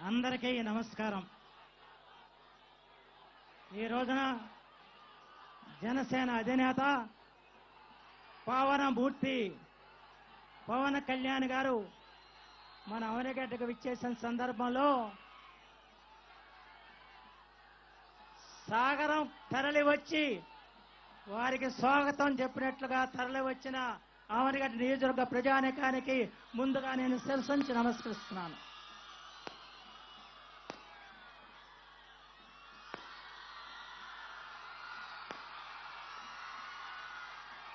అందరికీ నమస్కారం. ఈ రోజున జనసేన అధినేత పావనమూర్తి పవన్ కళ్యాణ్ గారు మన అవనిగడ్డకు విచ్చేసిన సందర్భంలో సాగరం తరలి వచ్చి వారికి స్వాగతం చెప్పినట్లుగా తరలి వచ్చిన అవనిగడ్డ నియోజకవర్గ ప్రజానీకానికి ముందుగా నేను శిరస్సు నమస్కరిస్తున్నాను.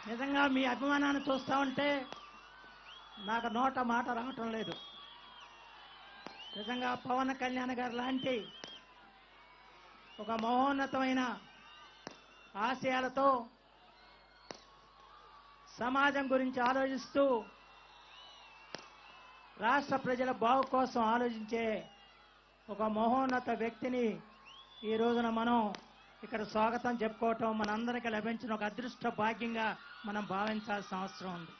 నిజంగా మీ అభిమానాన్ని చూస్తూ ఉంటే నాకు నోట మాట రావటం లేదు. నిజంగా పవన్ కళ్యాణ్ గారు లాంటి ఒక మహోన్నతమైన ఆశయాలతో సమాజం గురించి ఆలోచిస్తూ రాష్ట్ర ప్రజల బాగు కోసం ఆలోచించే ఒక మహోన్నత వ్యక్తిని ఈ రోజున మనం ఇక్కడ స్వాగతం చెప్పుకోవటం మనందరికీ లభించిన ఒక అదృష్ట భాగ్యంగా మనం భావించాల్సిన అవసరం ఉంది.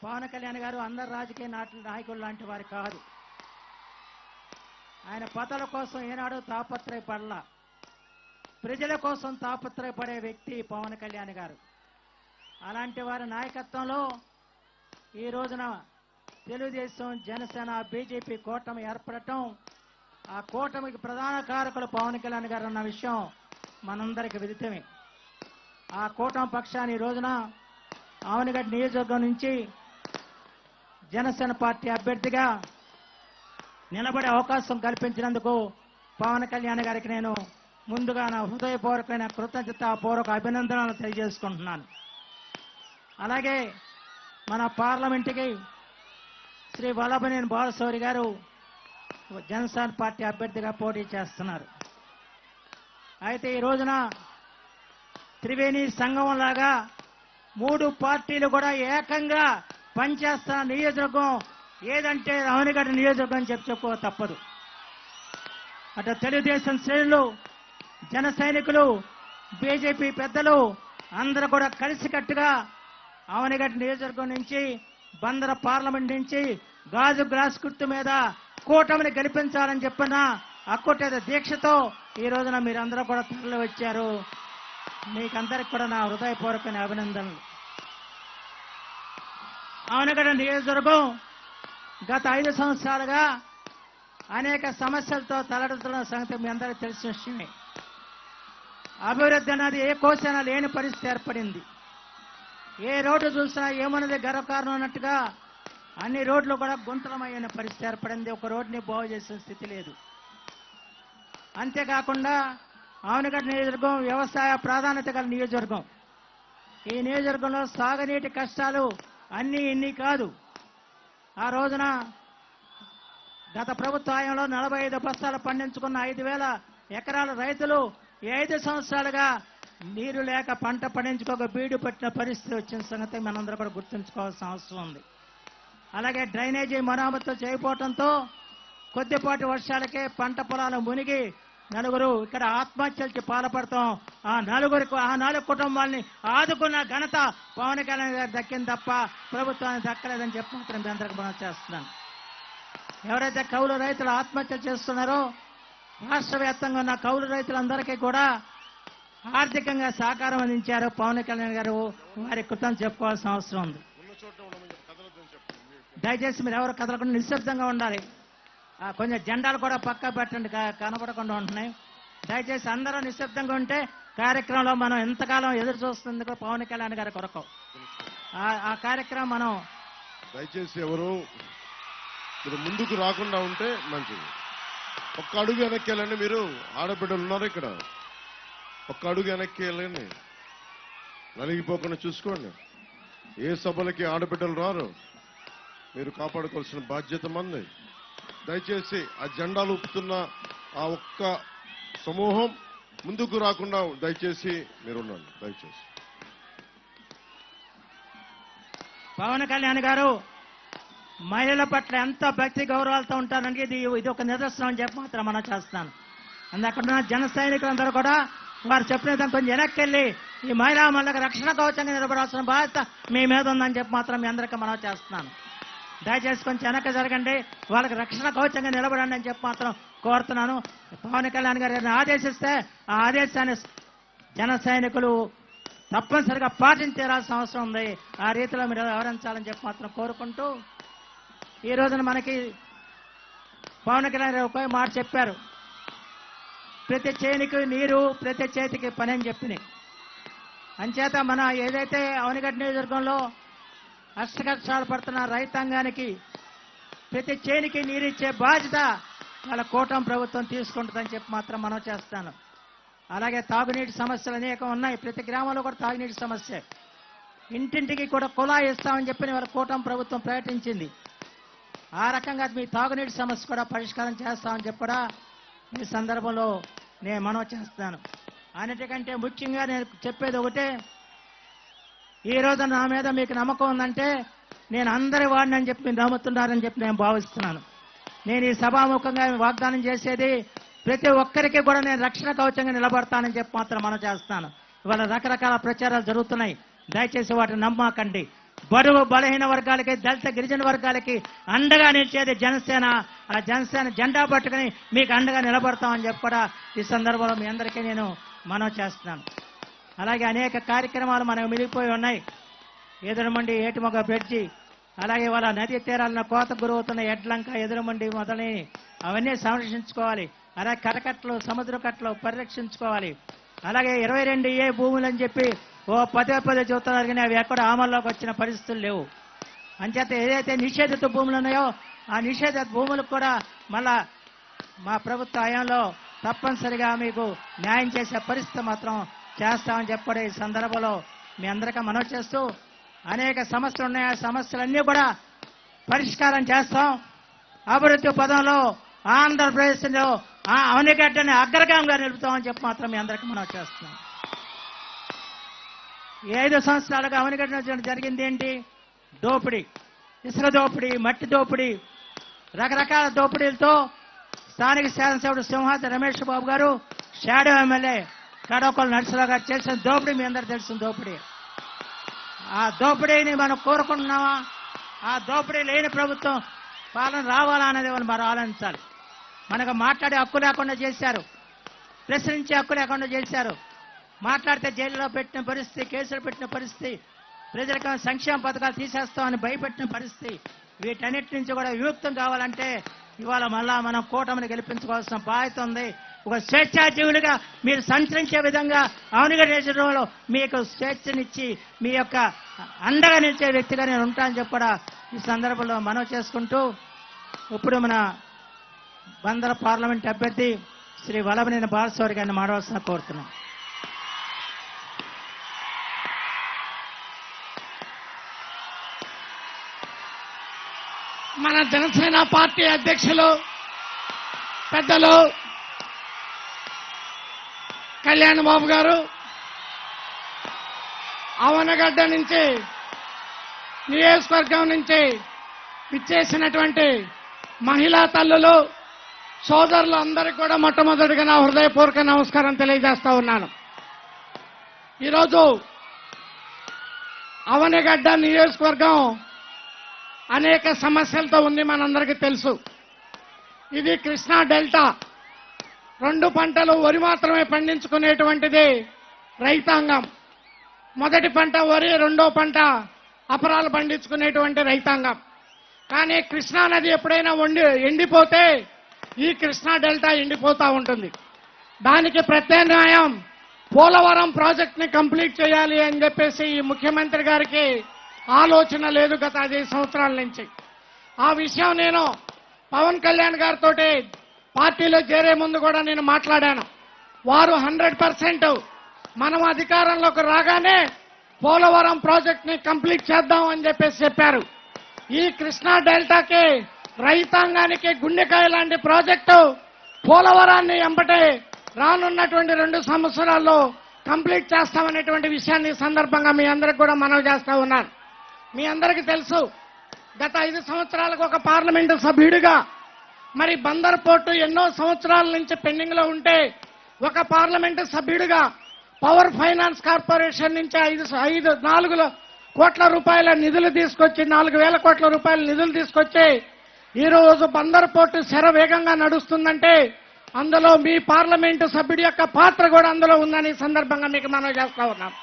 పవన్ కళ్యాణ్ గారు అందరు రాజకీయ నాయకులు లాంటి వారు కాదు. ఆయన పదవుల కోసం ఏనాడు తాపత్రయపడలా. ప్రజల కోసం తాపత్రయపడే వ్యక్తి పవన్ కళ్యాణ్ గారు. అలాంటి వారి నాయకత్వంలో ఈ రోజున తెలుగుదేశం, జనసేన, బీజేపీ కూటమి ఏర్పడటం, ఆ కూటమికి ప్రధాన కారకులు పవన్ కళ్యాణ్ గారు అన్న విషయం మనందరికీ విదితమే. ఆ కూటమి పక్షాన్ని ఈ రోజున అవనిగడ్డ నియోజకవర్గం నుంచి జనసేన పార్టీ అభ్యర్థిగా నిలబడే అవకాశం కల్పించినందుకు పవన్ కళ్యాణ్ గారికి నేను ముందుగా నా హృదయపూర్వకమైన కృతజ్ఞతాపూర్వక అభినందనలు తెలియజేసుకుంటున్నాను. అలాగే మన పార్లమెంటుకి శ్రీ వల్లభనేని బాలశౌరి గారు జనసేన పార్టీ అభ్యర్థిగా పోటీ చేస్తున్నారు. అయితే ఈ రోజున త్రివేణి సంఘం లాగా 3 పార్టీలు కూడా ఏకంగా పనిచేస్తున్న నియోజకవర్గం ఏదంటే అవనిగడ్డ నియోజకవర్గం అని చెప్పుకో తప్పదు. అటు తెలుగుదేశం శ్రేణులు, జన సైనికులు, బీజేపీ పెద్దలు అందరూ కూడా కలిసికట్టుగా అవనిగడ్డ నియోజకవర్గం నుంచి బందర పార్లమెంట్ నుంచి గాజు గ్లాస్ గుర్తు మీద కూటమిని గెలిపించాలని చెప్పిన అక్కుటేద దీక్షతో ఈ రోజున మీరందరూ కూడా తరలి వచ్చారు. మీకందరికి కూడా నా హృదయపూర్వకమైన అభినందనలు. అవనిగడ్డ నియోజకవర్గం గత 5 సంవత్సరాలుగా అనేక సమస్యలతో తలడుతున్న సంగతి మీ అందరికీ తెలిసిన విషయమే. అభివృద్ధి అనేది ఏ కోసైనా లేని పరిస్థితి ఏర్పడింది. ఏ రోడ్డు చూసినా ఏమన్నది గర్వకారణం అన్నట్టుగా అన్ని రోడ్లు కూడా గుంతలమైన పరిస్థితి ఏర్పడింది. ఒక రోడ్డుని బాగు చేసిన స్థితి లేదు. అంతేకాకుండా అవనిగడ్డ నియోజకవర్గం వ్యవసాయ ప్రాధాన్యత గల నియోజకవర్గం. ఈ నియోజకవర్గంలో సాగునీటి కష్టాలు అన్నీ ఇన్ని కాదు. ఆ రోజున గత ప్రభుత్వ హయాంలో 45 బస్తాలు పండించుకున్న 5,000 ఎకరాల రైతులు ఈ 5 సంవత్సరాలుగా నీరు లేక పంట పండించుకోక బీడు పెట్టిన పరిస్థితి వచ్చిన సంగతి మనందరూ కూడా గుర్తుంచుకోవాల్సిన అవసరం ఉంది. అలాగే డ్రైనేజీ మరమ్మతు చేయకపోవడంతో కొద్దిపాటి వర్షాలకే పంట పొలాలు మునిగి 4 ఇక్కడ ఆత్మహత్యలకి పాల్పడతాం. ఆ 4 కుటుంబాలని ఆదుకున్న ఘనత పవన్ కళ్యాణ్ గారు దక్కింది తప్ప ప్రభుత్వానికి దక్కలేదని చెప్పి మాత్రం మీ అందరికీ మనం చేస్తున్నాను. ఎవరైతే కౌలు రైతులు ఆత్మహత్యలు చేస్తున్నారో రాష్ట్ర వ్యాప్తంగా ఉన్న కౌలు రైతులందరికీ కూడా ఆర్థికంగా సహకారం అందించారు పవన్ కళ్యాణ్ గారు. వారి కృతం చెప్పుకోవాల్సిన అవసరం ఉంది. దయచేసి మీరు ఎవరు కదలకుండా నిశ్శబ్దంగా ఉండాలి. కొంచెం జెండాలు కూడా పక్కా పెట్టండి, కనపడకుండా ఉంటున్నాయి. దయచేసి అందరూ నిశ్శబ్దంగా ఉంటే కార్యక్రమంలో మనం ఎంతకాలం ఎదురు చూస్తుంది పవన్ కళ్యాణ్ గారి కొరకు ఆ కార్యక్రమం మనం దయచేసి ఎవరు మీరు ముందుకు రాకుండా ఉంటే మంచిది. ఒక్క అడుగు వెనక్కి వెళ్ళండి. మీరు ఆడబిడ్డలు ఉన్నారు ఇక్కడ, ఒక్క అడుగు వెనక్కి వెళ్ళండి. నలిగిపోకుండా చూసుకోండి. ఏ సభలకి ఆడబిడ్డలు రారు, మీరు కాపాడుకోవాల్సిన బాధ్యత మంది. దయచేసి ఆ జెండాలు ఊపుతున్న ఆ ఒక్క సమూహం ముందుకు రాకుండా దయచేసి మీరు ఉండండి. దయచేసి పవన్ కళ్యాణ్ గారు మహిళల పట్ల ఎంత భక్తి గౌరవాలతో ఉంటారంటే ఇది ఒక నిదర్శనం అని చెప్పి మాత్రం మనం చేస్తాను. అక్కడ జన సైనికులందరూ కూడా వారు చెప్పిన కొంచెం వెనక్కి వెళ్ళి ఈ మహిళా మహిళలకు రక్షణ కవచంగా నిలబడాల్సిన బాధ్యత మీ మీద ఉందని చెప్పి మాత్రం మీ అందరికీ మనం చేస్తున్నాను. దయచేసి కొంచెం వెనక జరగండి, వాళ్ళకి రక్షణ కవచంగా నిలబడండి అని చెప్పి మాత్రం కోరుతున్నాను. పవన్ కళ్యాణ్ గారిని ఆదేశిస్తే ఆ ఆదేశాన్ని జన సైనికులు తప్పనిసరిగా పాటించాల్సిన అవసరం ఉంది. ఆ రీతిలో మీరు వ్యవహరించాలని చెప్పి మాత్రం కోరుకుంటూ, ఈ రోజున మనకి పవన్ కళ్యాణ్ గారు ఒక మాట చెప్పారు, ప్రతి చేనికి నీరు ప్రతి చేతికి పని అని చెప్పినాయి. అంచేత మన ఏదైతే అవనిగడ్డ నియోజకవర్గంలో అష్టకష్టాలు పడుతున్న రైతాంగానికి ప్రతి చేనికి నీరిచ్చే బాధ్యత వాళ్ళ కూటమి ప్రభుత్వం తీసుకుంటుందని చెప్పి మాత్రం మనం చేస్తాను. అలాగే తాగునీటి సమస్యలు అనేకం ఉన్నాయి. ప్రతి గ్రామంలో కూడా తాగునీటి సమస్య, ఇంటింటికి కూడా కుళాయి ఇస్తామని చెప్పి వాళ్ళ కూటమి ప్రభుత్వం ప్రకటించింది. ఆ రకంగా మీ తాగునీటి సమస్య కూడా పరిష్కారం చేస్తామని చెప్పి కూడా ఈ సందర్భంలో నేను మనవి చేస్తాను. అన్నిటికంటే ముఖ్యంగా నేను చెప్పేది ఒకటే, ఈ రోజు నా మీద మీకు నమ్మకం ఉందంటే నేను అందరి వాడిని అని చెప్పి మీరు నమ్ముతున్నారని చెప్పి నేను భావిస్తున్నాను. నేను ఈ సభాముఖంగా వాగ్దానం చేసేది ప్రతి ఒక్కరికి కూడా నేను రక్షణ కవచంగా నిలబడతానని చెప్పి మాత్రం మనం చేస్తాను. ఇవాళ రకరకాల ప్రచారాలు జరుగుతున్నాయి, దయచేసి వాటిని నమ్మకండి. బడుగు బలహీన వర్గాలకి, దళిత గిరిజన వర్గాలకి అండగా నిలిచేది జనసేన. ఆ జనసేన జెండా పట్టుకుని మీకు అండగా నిలబడతామని చెప్పి కూడా ఈ సందర్భంలో మీ అందరికీ నేను మనవి చేస్తున్నాను. అలాగే అనేక కార్యక్రమాలు మనకు మిగిలిపోయి ఉన్నాయి. ఎదురుమండి ఏటిమొగ బ్రిడ్జి, అలాగే వాళ్ళ నదీ తీరాలను కోత గురవుతున్న ఎడ్లంక, ఎదురుమండి మొదలైన అవన్నీ సంరక్షించుకోవాలి. అలాగే కరకట్టలు, సముద్ర కట్టలు పరిరక్షించుకోవాలి. అలాగే 22A భూములు అని చెప్పి పదే చెబుతున్నారు, కానీ అవి ఎక్కడ అమల్లోకి వచ్చిన పరిస్థితులు లేవు. అంచేత ఏదైతే నిషేధిత భూములు ఉన్నాయో ఆ నిషేధిత భూములకు కూడా మళ్ళా మా ప్రభుత్వ హయాంలో తప్పనిసరిగా మీకు న్యాయం చేసే పరిస్థితి మాత్రం చేస్తామని చెప్పి ఈ సందర్భంలో మీ అందరికీ మనవి చేస్తూ, అనేక సమస్యలు ఉన్నాయి, ఆ సమస్యలన్నీ కూడా పరిష్కారం చేస్తాం. అభివృద్ధి పదంలో ఆంధ్రప్రదేశ్లో ఆ అవనిగడ్డని అగ్రగామిగా నిలుపుతామని చెప్పి మాత్రం మీ అందరికీ మనవి చేస్తున్నాం. ఈ 5 సంవత్సరాలుగా అవనిగడ్డ జరిగింది ఏంటి? దోపిడీ, ఇసుక దోపిడీ, మట్టి దోపిడీ, రకరకాల దోపిడీలతో స్థానిక శాసనసభ్యుడు సింహాద్రి రమేష్ బాబు గారు, షాడో ఎమ్మెల్యే కడవకొల నరసింహరావు గారు చేసిన దోపిడీ మీ అందరూ తెలిసిన దోపిడీ. ఆ దోపిడీని మనం కోరుకుంటున్నామా? ఆ దోపిడీ లేని ప్రభుత్వం పాలన రావాలా అనేది మనం ఆలోచించాలి. మనకు మాట్లాడే హక్కు లేకుండా చేశారు, ప్రశ్నించే హక్కు లేకుండా చేశారు. మాట్లాడితే జైల్లో పెట్టిన పరిస్థితి, కేసులు పెట్టిన పరిస్థితి, ప్రజలకు సంక్షేమ పథకాలు తీసేస్తామని భయపెట్టిన పరిస్థితి. వీటన్నిటి నుంచి కూడా విముక్తం కావాలంటే ఇవాళ మళ్ళా మనం కూటమిని గెలిపించుకోవాల్సిన బాధ్యత ఉంది. ఒక స్వేచ్ఛాజీవులుగా మీరు సంచరించే విధంగా అవనిగడ్డ నియోజకవర్గంలో మీకు స్వేచ్ఛనిచ్చి మీ యొక్క అండగా నిలిచే వ్యక్తిగా నేను ఉంటానని చెప్పి కూడా ఈ సందర్భంలో మనవి చేసుకుంటూ, ఇప్పుడు మన బందర పార్లమెంట్ అభ్యర్థి శ్రీ వల్లభనేని బాలశౌరి గారిని మాడవలసిన కోరుతున్నాం. మన జనసేన పార్టీ అధ్యక్షులు పెద్దలు కళ్యాణ్ బాబు గారు అవనగడ్డ నుంచి నియోజకవర్గం నుంచి విచ్చేసినటువంటి మహిళా తల్లులు సోదరులు అందరికీ కూడా మొట్టమొదటిగా నా హృదయపూర్వక నమస్కారం తెలియజేస్తా ఉన్నాను. ఈరోజు అవనగడ్డ నియోజకవర్గం అనేక సమస్యలతో ఉంది, మనందరికీ తెలుసు. ఇది కృష్ణా డెల్టా, 2 పంటలు వరి మాత్రమే పండించుకునేటువంటిది రైతాంగం. మొదటి పంట వరి, 2వ పంట అపరాలు పండించుకునేటువంటి రైతాంగం. కానీ కృష్ణా నది ఎప్పుడైనా ఎండిపోతే ఈ కృష్ణా డెల్టా ఎండిపోతా ఉంటుంది. దానికి ప్రత్యామ్నాయం పోలవరం ప్రాజెక్ట్ ని కంప్లీట్ చేయాలి అని చెప్పేసి ఈ ముఖ్యమంత్రి గారికి ఆలోచన లేదు గత 5 సంవత్సరాల నుంచి. ఆ విషయం నేను పవన్ కళ్యాణ్ గారితో పార్టీలో చేరే ముందు కూడా నేను మాట్లాడాను. వారు 100% మనం అధికారంలోకి రాగానే పోలవరం ప్రాజెక్ట్ ని కంప్లీట్ చేద్దాం అని చెప్పేసి చెప్పారు. ఈ కృష్ణా డెల్టాకి రైతాంగానికి గుండెకాయ లాంటి ప్రాజెక్టు పోలవరాన్ని ఎంబటే రానున్నటువంటి 2 సంవత్సరాల్లో కంప్లీట్ చేస్తామనేటువంటి విషయాన్ని ఈ సందర్భంగా మీ అందరికి కూడా మనవి చేస్తా ఉన్నాను. మీ అందరికీ తెలుసు, గత 5 సంవత్సరాలకు ఒక పార్లమెంటు సభ్యుడిగా మరి బందర్ పోర్టు ఎన్నో సంవత్సరాల నుంచి పెండింగ్ లో ఉంటే ఒక పార్లమెంటు సభ్యుడిగా పవర్ ఫైనాన్స్ కార్పొరేషన్ నుంచి 4 కోట్ల రూపాయల నిధులు తీసుకొచ్చి 4,000 కోట్ల రూపాయల నిధులు తీసుకొచ్చి ఈ రోజు బందర్ పోర్టు శరవేగంగా నడుస్తుందంటే అందులో మీ పార్లమెంటు సభ్యుడి యొక్క పాత్ర కూడా అందులో ఉందని ఈ సందర్భంగా మీకు మనవి చేస్తా ఉన్నాం.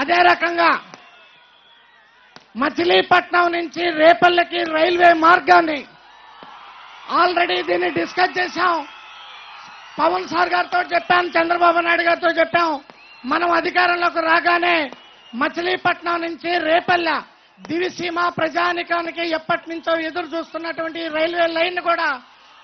అదే రకంగా మచిలీపట్నం నుంచి రేపల్లెకి రైల్వే మార్గాన్ని ఆల్రెడీ దీన్ని డిస్కస్ చేశాం. పవన్ సార్ గారితో చెప్పాం, చంద్రబాబు నాయుడు గారితో చెప్పాం. మనం అధికారంలోకి రాగానే మచిలీపట్నం నుంచి రేపల్లె దివిసీమ ప్రజానికానికి ఎప్పటి నుంచో ఎదురు చూస్తున్నటువంటి రైల్వే లైన్ కూడా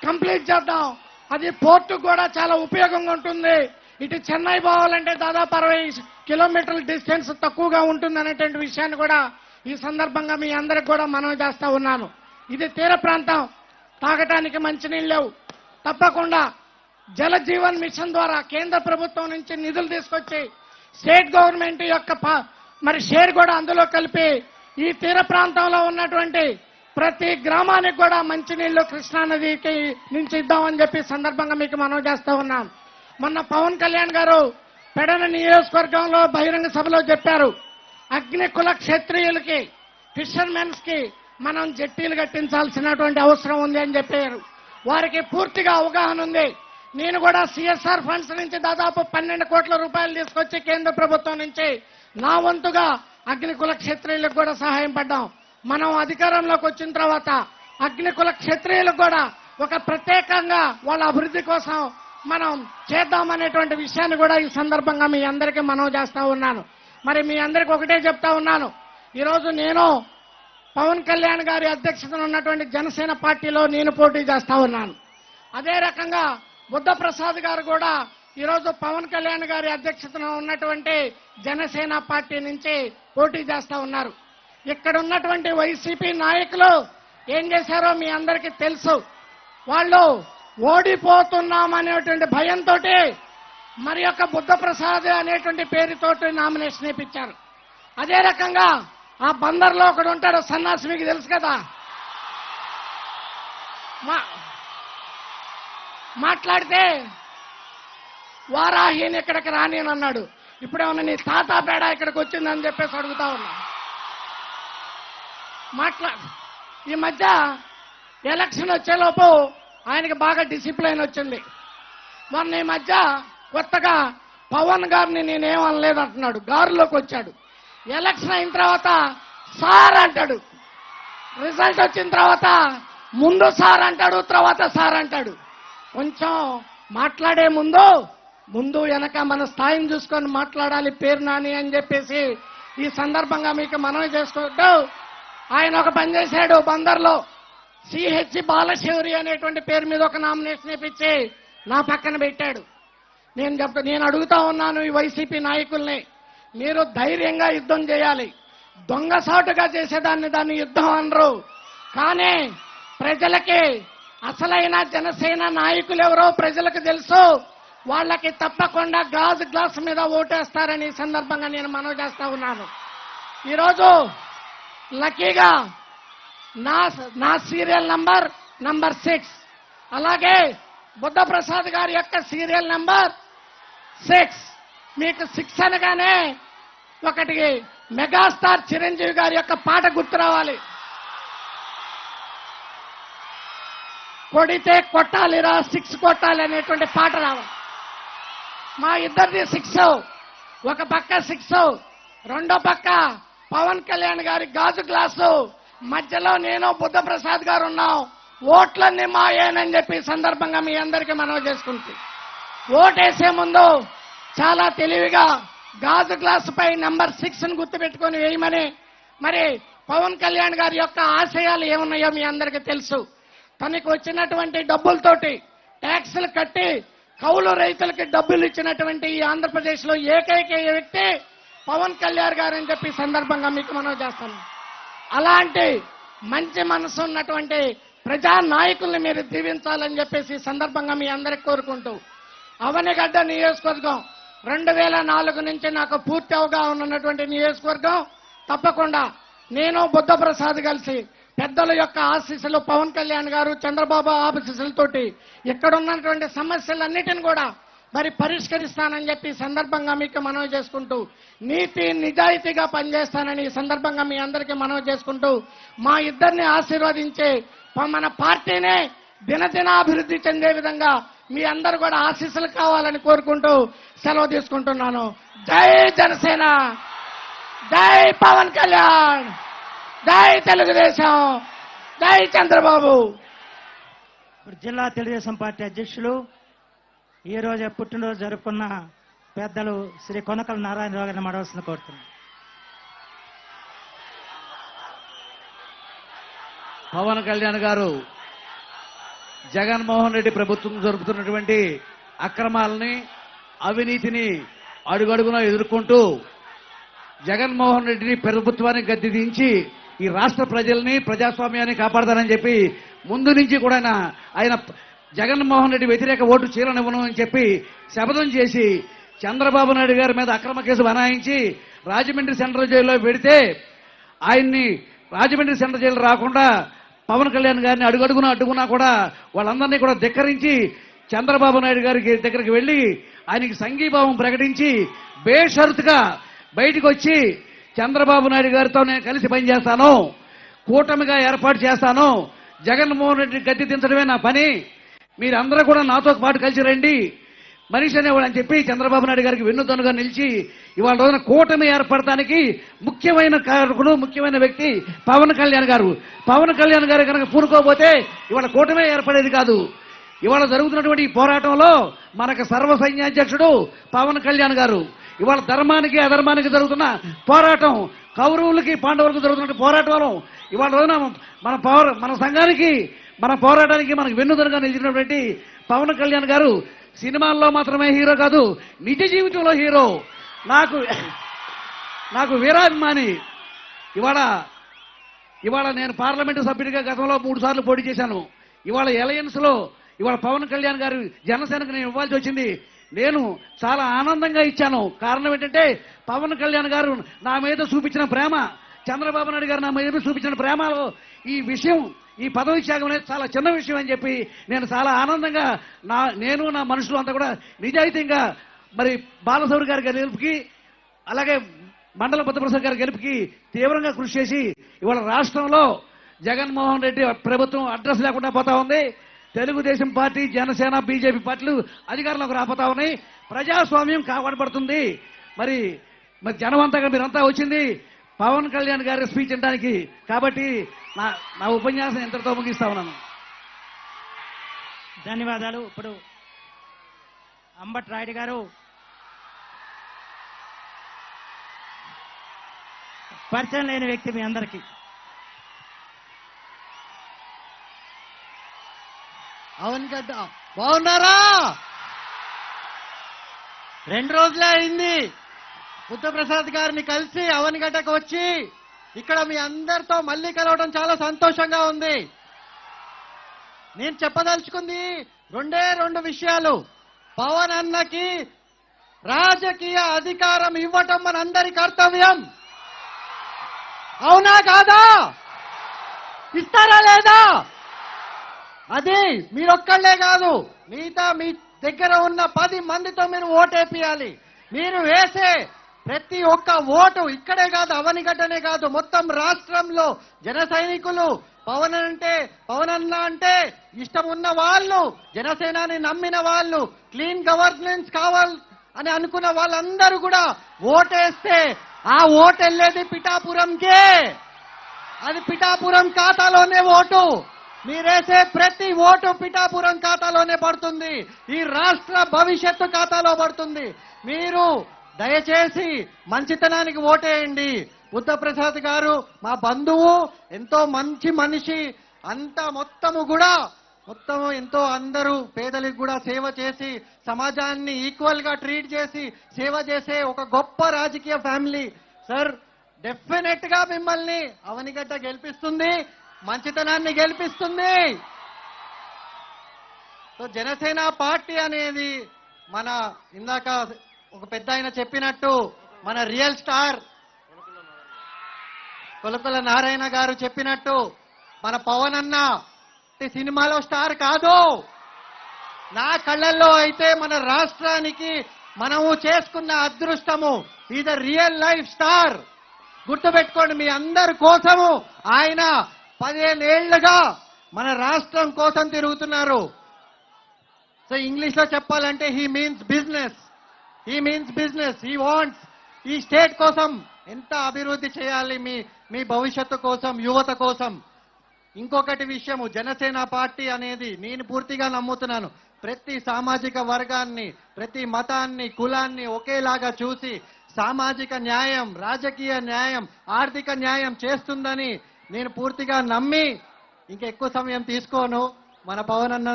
కంప్లీట్ చేద్దాం. అది పోర్టు కూడా చాలా ఉపయోగంగా ఉంటుంది. ఇటు చెన్నై పోవాలంటే దాదాపు 60 కిలోమీటర్ల డిస్టెన్స్ తక్కువగా ఉంటుంది అనేటువంటి విషయాన్ని కూడా ఈ సందర్భంగా మీ అందరికి కూడా మనవి చేస్తా ఉన్నాను. ఇది తీర ప్రాంతం, తాగటానికి మంచినీళ్ళు లేవు. తప్పకుండా జల జీవన్ మిషన్ ద్వారా కేంద్ర ప్రభుత్వం నుంచి నిధులు తీసుకొచ్చి స్టేట్ గవర్నమెంట్ యొక్క మరి షేర్ కూడా అందులో కలిపి ఈ తీర ప్రాంతంలో ఉన్నటువంటి ప్రతి గ్రామానికి కూడా మంచినీళ్లు కృష్ణానదికి నుంచి ఇద్దామని చెప్పి సందర్భంగా మీకు మనవి చేస్తా ఉన్నాం. మొన్న పవన్ కళ్యాణ్ గారు పెడన నియోజకవర్గంలో బహిరంగ సభలో చెప్పారు, అగ్నికుల క్షత్రియులకి ఫిషర్మెన్స్ కి మనం జట్టీలు కట్టించాల్సినటువంటి అవసరం ఉంది అని చెప్పారు. వారికి పూర్తిగా అవగాహన ఉంది. నేను కూడా సిఎస్ఆర్ ఫండ్స్ నుంచి దాదాపు 12 కోట్ల రూపాయలు తీసుకొచ్చి కేంద్ర ప్రభుత్వం నుంచి నా వంతుగా అగ్నికుల క్షత్రియులకు కూడా సహాయం పడ్డాం. మనం అధికారంలోకి వచ్చిన తర్వాత అగ్నికుల క్షత్రియులకు కూడా ఒక ప్రత్యేకంగా వాళ్ళ అభివృద్ధి కోసం మనం చేద్దామనేటువంటి విషయాన్ని కూడా ఈ సందర్భంగా మీ అందరికీ మనవి చేస్తా ఉన్నాను. మరి మీ అందరికీ ఒకటే చెప్తా ఉన్నాను, ఈరోజు నేను పవన్ కళ్యాణ్ గారి అధ్యక్షతన ఉన్నటువంటి జనసేన పార్టీలో నేను పోటీ చేస్తా ఉన్నాను. అదే రకంగా బుద్ధప్రసాద్ గారు కూడా ఈరోజు పవన్ కళ్యాణ్ గారి అధ్యక్షతన ఉన్నటువంటి జనసేన పార్టీ నుంచి పోటీ చేస్తా ఉన్నారు. ఇక్కడ ఉన్నటువంటి వైసీపీ నాయకులు ఏం చేశారో మీ అందరికీ తెలుసు. వాళ్ళు ఓడిపోతున్నామనేటువంటి భయంతో మరి యొక్క బుద్ధప్రసాద్ అనేటువంటి పేరుతోటి నామినేషన్ ఇప్పించారు. అదే రకంగా ఆ బందర్లో ఒకడు ఉంటాడు సన్నాసి, మీకు తెలుసు కదా, మాట్లాడితే వారాహిని ఇక్కడికి రాని అన్నాడు. ఇప్పుడేమన్నా నీ తాత పేడ ఇక్కడికి వచ్చిందని చెప్పేసి అడుగుతా ఉన్నా. ఈ మధ్య ఎలక్షన్ వచ్చేలోపు ఆయనకి బాగా డిసిప్లైన్ వచ్చింది. మొన్న ఈ మధ్య కొత్తగా పవన్ గారిని నేనేమనలేదు అంటున్నాడు, గారులోకి వచ్చాడు. ఎలక్షన్ అయిన తర్వాత సార్ అంటాడు, రిజల్ట్ వచ్చిన తర్వాత ముందు సార్ అంటాడు, తర్వాత సార్ అంటాడు. కొంచెం మాట్లాడే ముందు వెనక మన స్థాయిని చూసుకొని మాట్లాడాలి పేరు నాని అని చెప్పేసి ఈ సందర్భంగా మీకు మనవి చేసుకుంటూ ఆయన ఒక పని చేశాడు. బందర్లో సిహెచ్ బాలశౌరి అనేటువంటి పేరు మీద ఒక నామినేషన్ ఇప్పించి నా పక్కన పెట్టాడు. నేను అడుగుతా ఉన్నాను ఈ వైసీపీ నాయకుల్ని, మీరు ధైర్యంగా యుద్ధం చేయాలి. దొంగసాటుగా దాన్ని యుద్ధం అనరు. కానీ ప్రజలకి అసలైన జనసేన నాయకులు ఎవరో ప్రజలకు తెలుసు. వాళ్ళకి తప్పకుండా గాజు గ్లాస్ మీద ఓటేస్తారని సందర్భంగా నేను మనవి చేస్తా ఉన్నాను. ఈరోజు లక్కీగా నా సీరియల్ నంబర్ 6, అలాగే బుద్ధప్రసాద్ గారి యొక్క సీరియల్ నంబర్ 6. మీకు 6 అనగానే ఒకటి మెగాస్టార్ చిరంజీవి గారి యొక్క పాట గుర్తు రావాలి. కొడితే కొట్టాలిరా 6 కొట్టాలి అనేటువంటి పాట రావాలి. మా ఇద్దరిది 6, ఒక పక్క 6, రెండో పక్క పవన్ కళ్యాణ్ గారి గాజు గ్లాసు, మధ్యలో నేను బుద్ధప్రసాద్ గారు ఉన్నాం. ఓట్లన్నీ మాయేనని చెప్పి సందర్భంగా మీ అందరికీ మనవి చేసుకుంటే, ఓటేసే ముందు చాలా తెలివిగా గాజు గ్లాసు పై నంబర్ 6ను గుర్తుపెట్టుకొని వేయమని. మరి పవన్ కళ్యాణ్ గారి యొక్క ఆశయాలు ఏమున్నాయో మీ అందరికీ తెలుసు. తనకు వచ్చినటువంటి డబ్బులతోటి ట్యాక్సులు కట్టి కౌలు రైతులకి డబ్బులు ఇచ్చినటువంటి ఈ ఆంధ్రప్రదేశ్ లో ఏకైక వ్యక్తి పవన్ కళ్యాణ్ గారు అని చెప్పి సందర్భంగా మీకు మనవి చేస్తాను. అలాంటి మంచి మనసు ఉన్నటువంటి ప్రజా నాయకుల్ని మీరు దీవించాలని చెప్పేసి సందర్భంగా మీ అందరికి కోరుకుంటూ, అవనిగడ్డ నియోజకవర్గం 2004 నుంచి నాకు పూర్తి అవగాహన ఉన్నటువంటి నియోజకవర్గం. తప్పకుండా నేను బుద్ధప్రసాద్ కలిసి పెద్దల యొక్క ఆశీస్సులు, పవన్ కళ్యాణ్ గారు చంద్రబాబు ఆశీస్సులతోటి ఇక్కడ ఉన్నటువంటి సమస్యలన్నిటిని కూడా మరి పరిష్కరిస్తానని చెప్పి ఈ సందర్భంగా మీకు మనవి చేసుకుంటూ, నీతి నిజాయితీగా పనిచేస్తానని ఈ సందర్భంగా మీ అందరికీ మనవి చేసుకుంటూ, మా ఇద్దరిని ఆశీర్వదించే మన పార్టీనే దినదినాభివృద్ధి చెందే విధంగా మీ అందరూ కూడా ఆశీస్సులు కావాలని కోరుకుంటూ సెలవు తీసుకుంటున్నాను. జై జనసేన, జై పవన్ కళ్యాణ్, జై తెలుగుదేశం, జై చంద్రబాబు. ఇప్పుడు జిల్లా తెలుగుదేశం పార్టీ అధ్యక్షులు, ఈ రోజు పుట్టినరోజు జరుపుకున్న పెద్దలు శ్రీ కొనకల నారాయణరావు గారిని మాడవలసిన కోరుతున్నాను. పవన్ కళ్యాణ్ గారు జగన్మోహన్ రెడ్డి ప్రభుత్వం జరుపుతున్నటువంటి అక్రమాలని, అవినీతిని అడుగడుగునా ఎదుర్కొంటూ జగన్మోహన్ రెడ్డిని ప్రభుత్వాన్ని గద్దె దించి ఈ రాష్ట్ర ప్రజల్ని, ప్రజాస్వామ్యాన్ని కాపాడతానని చెప్పి ముందు నుంచి కూడా ఆయన జగన్మోహన్ రెడ్డి వ్యతిరేక ఓటు చీలనివ్వను అని చెప్పి శపథం చేసి చంద్రబాబు నాయుడు గారి మీద అక్రమ కేసు బనాయించి రాజమండ్రి సెంట్రల్ జైల్లో పెడితే ఆయన్ని రాజమండ్రి సెంట్రల్ జైలు రాకుండా పవన్ కళ్యాణ్ గారిని అడుగడుగునా అడ్డుకున్నా కూడా వాళ్ళందరినీ కూడా ధిక్కరించి చంద్రబాబు నాయుడు గారికి దగ్గరికి వెళ్లి ఆయనకి సంఘీభావం ప్రకటించి బేషరతుగా బయటకు వచ్చి చంద్రబాబు నాయుడు గారితో నేను కలిసి పనిచేస్తాను, కూటమిగా ఏర్పాటు చేస్తాను, జగన్మోహన్ రెడ్డి గద్దె దించడమే నా పని, మీరందరూ కూడా నాతో పాటు కలిసి రండి మనిషి అనేవాడు అని చెప్పి చంద్రబాబు నాయుడు గారికి వెన్నుదన్నుగా నిలిచి ఇవాళ రోజున కూటమి ఏర్పడటానికి ముఖ్యమైన కారకుడు, ముఖ్యమైన వ్యక్తి పవన్ కళ్యాణ్ గారు. పవన్ కళ్యాణ్ గారు కనుక పూనుకోపోతే ఇవాళ కూటమి ఏర్పడేది కాదు. ఇవాళ జరుగుతున్నటువంటి ఈ పోరాటంలో మనకు సర్వ సైన్యాధ్యక్షుడు పవన్ కళ్యాణ్ గారు. ఇవాళ ధర్మానికి అధర్మానికి జరుగుతున్న పోరాటం, కౌరవులకి పాండవులకు జరుగుతున్న పోరాటంలో ఇవాళ రోజున మన సంఘానికి, మన పోరాటానికి మనకు వెన్నుదన్నుగా నిలిచినటువంటి పవన్ కళ్యాణ్ గారు సినిమాల్లో మాత్రమే హీరో కాదు, నిజ జీవితంలో హీరో. నాకు వీరాభిమాని. ఇవాళ నేను పార్లమెంటు సభ్యుడిగా గతంలో 3 సార్లు పోటీ చేశాను. ఇవాళ ఎలయన్స్ లో ఇవాళ పవన్ కళ్యాణ్ గారు జనసేనకు నేను ఇవ్వాల్సి వచ్చింది. నేను చాలా ఆనందంగా ఇచ్చాను. కారణం ఏంటంటే పవన్ కళ్యాణ్ గారు నా మీద చూపించిన ప్రేమ, చంద్రబాబు నాయుడు గారు నా మీద చూపించిన ప్రేమలో ఈ విషయం, ఈ పదవి త్యాగం అనేది చాలా చిన్న విషయం అని చెప్పి నేను చాలా ఆనందంగా నేను నా మనుషులు అంతా కూడా నిజాయితీగా మరి బాలశౌరి గారి గెలుపుకి, అలాగే మండల బుద్ధప్రసాద్ గారి గెలుపుకి తీవ్రంగా కృషి చేసి ఇవాళ రాష్ట్రంలో జగన్మోహన్ రెడ్డి ప్రభుత్వం అడ్రస్ లేకుండా పోతా ఉంది. తెలుగుదేశం పార్టీ, జనసేన, బీజేపీ పార్టీలు అధికారంలోకి రాపోతా ఉన్నాయి. ప్రజాస్వామ్యం కాపాడబడుతుంది. మరి జనమంతా మీరంతా వచ్చింది పవన్ కళ్యాణ్ గారి స్పీచ్ వినడానికి. కాబట్టి నా ఉపన్యాసం ఎంతటితో ముగిస్తా ఉన్నాను. ధన్యవాదాలు. ఇప్పుడు అంబట్ రాయుడు గారు పరిచయం లేని వ్యక్తి మీ అందరికీ. అవన్గడ్డ బాగున్నారా? 2 రోజులే అయింది బుద్ధప్రసాద్ గారిని కలిసి అవన్గడ్డకు వచ్చి ఇక్కడ మీ అందరితో మళ్ళీ కలవడం చాలా సంతోషంగా ఉంది. నేను చెప్పదలుచుకుంది 2 విషయాలు. పవన్ అన్నకి రాజకీయ అధికారం ఇవ్వటం మనందరి కర్తవ్యం. అవునా కాదా? ఇస్తారా లేదా? అది మీరొక్కళ్లే కాదు, మిగతా మీ దగ్గర ఉన్న 10 మందితో మీరు ఓటేపియాలి. మీరు వేసే ప్రతి ఒక్క ఓటు ఇక్కడే కాదు, అవనిగడ్డనే కాదు, మొత్తం రాష్ట్రంలో జన సైనికులు పవన్ అన్న అంటే ఇష్టం ఉన్న వాళ్ళు, జనసేనాని నమ్మిన వాళ్ళు, క్లీన్ గవర్నెన్స్ కావాలి అని అనుకున్న వాళ్ళందరూ కూడా ఓటేస్తే ఆ ఓటు వెళ్ళేది పిఠాపురంకే. అది పిఠాపురం ఖాతాలోనే ఓటు. మీరేసే ప్రతి ఓటు పిఠాపురం ఖాతాలోనే పడుతుంది, ఈ రాష్ట్ర భవిష్యత్తు ఖాతాలో పడుతుంది. మీరు దయచేసి మంచితనానికి ఓటేయండి. బుద్ధప్రసాద్ గారు మా బంధువు, ఎంతో మంచి మనిషి. అంతా మొత్తము ఎంతో అందరూ పేదలకు కూడా సేవ చేసి సమాజాన్ని ఈక్వల్ గా ట్రీట్ చేసి సేవ చేసే ఒక గొప్ప రాజకీయ ఫ్యామిలీ. సార్, డెఫినెట్ గా మిమ్మల్ని అవనిగడ్డ గెలిపిస్తుంది, మంచితనాన్ని గెలిపిస్తుంది. సో జనసేన పార్టీ అనేది మన ఇందాక ఒక పెద్ద ఆయన చెప్పినట్టు మన రియల్ స్టార్ కొలకొల నారాయణ గారు చెప్పినట్టు మన పవన్ అన్న సినిమాలో స్టార్ కాదు, నా కళ్ళల్లో అయితే మన రాష్ట్రానికి మనము చేసుకున్న అదృష్టము is a real life star. గుర్తుపెట్టుకోండి, మీ అందరి కోసము ఆయన 15 ఏళ్లుగా మన రాష్ట్రం కోసం తిరుగుతున్నారు. సో ఇంగ్లీష్ లో చెప్పాలంటే he means business. He wants ఈ స్టేట్ కోసం ఎంత అభివృద్ధి చేయాలి, మీ భవిష్యత్తు కోసం, యువత కోసం. ఇంకొకటి విషయము, జనసేన పార్టీ అనేది నేను పూర్తిగా నమ్ముతున్నాను, ప్రతి సామాజిక వర్గాన్ని, ప్రతి మతాన్ని, కులాన్ని ఒకేలాగా చూసి సామాజిక న్యాయం, రాజకీయ న్యాయం, ఆర్థిక న్యాయం చేస్తుందని నేను పూర్తిగా నమ్మి ఇంకెక్కువ సమయం తీసుకోను. మన పవన్ అన్న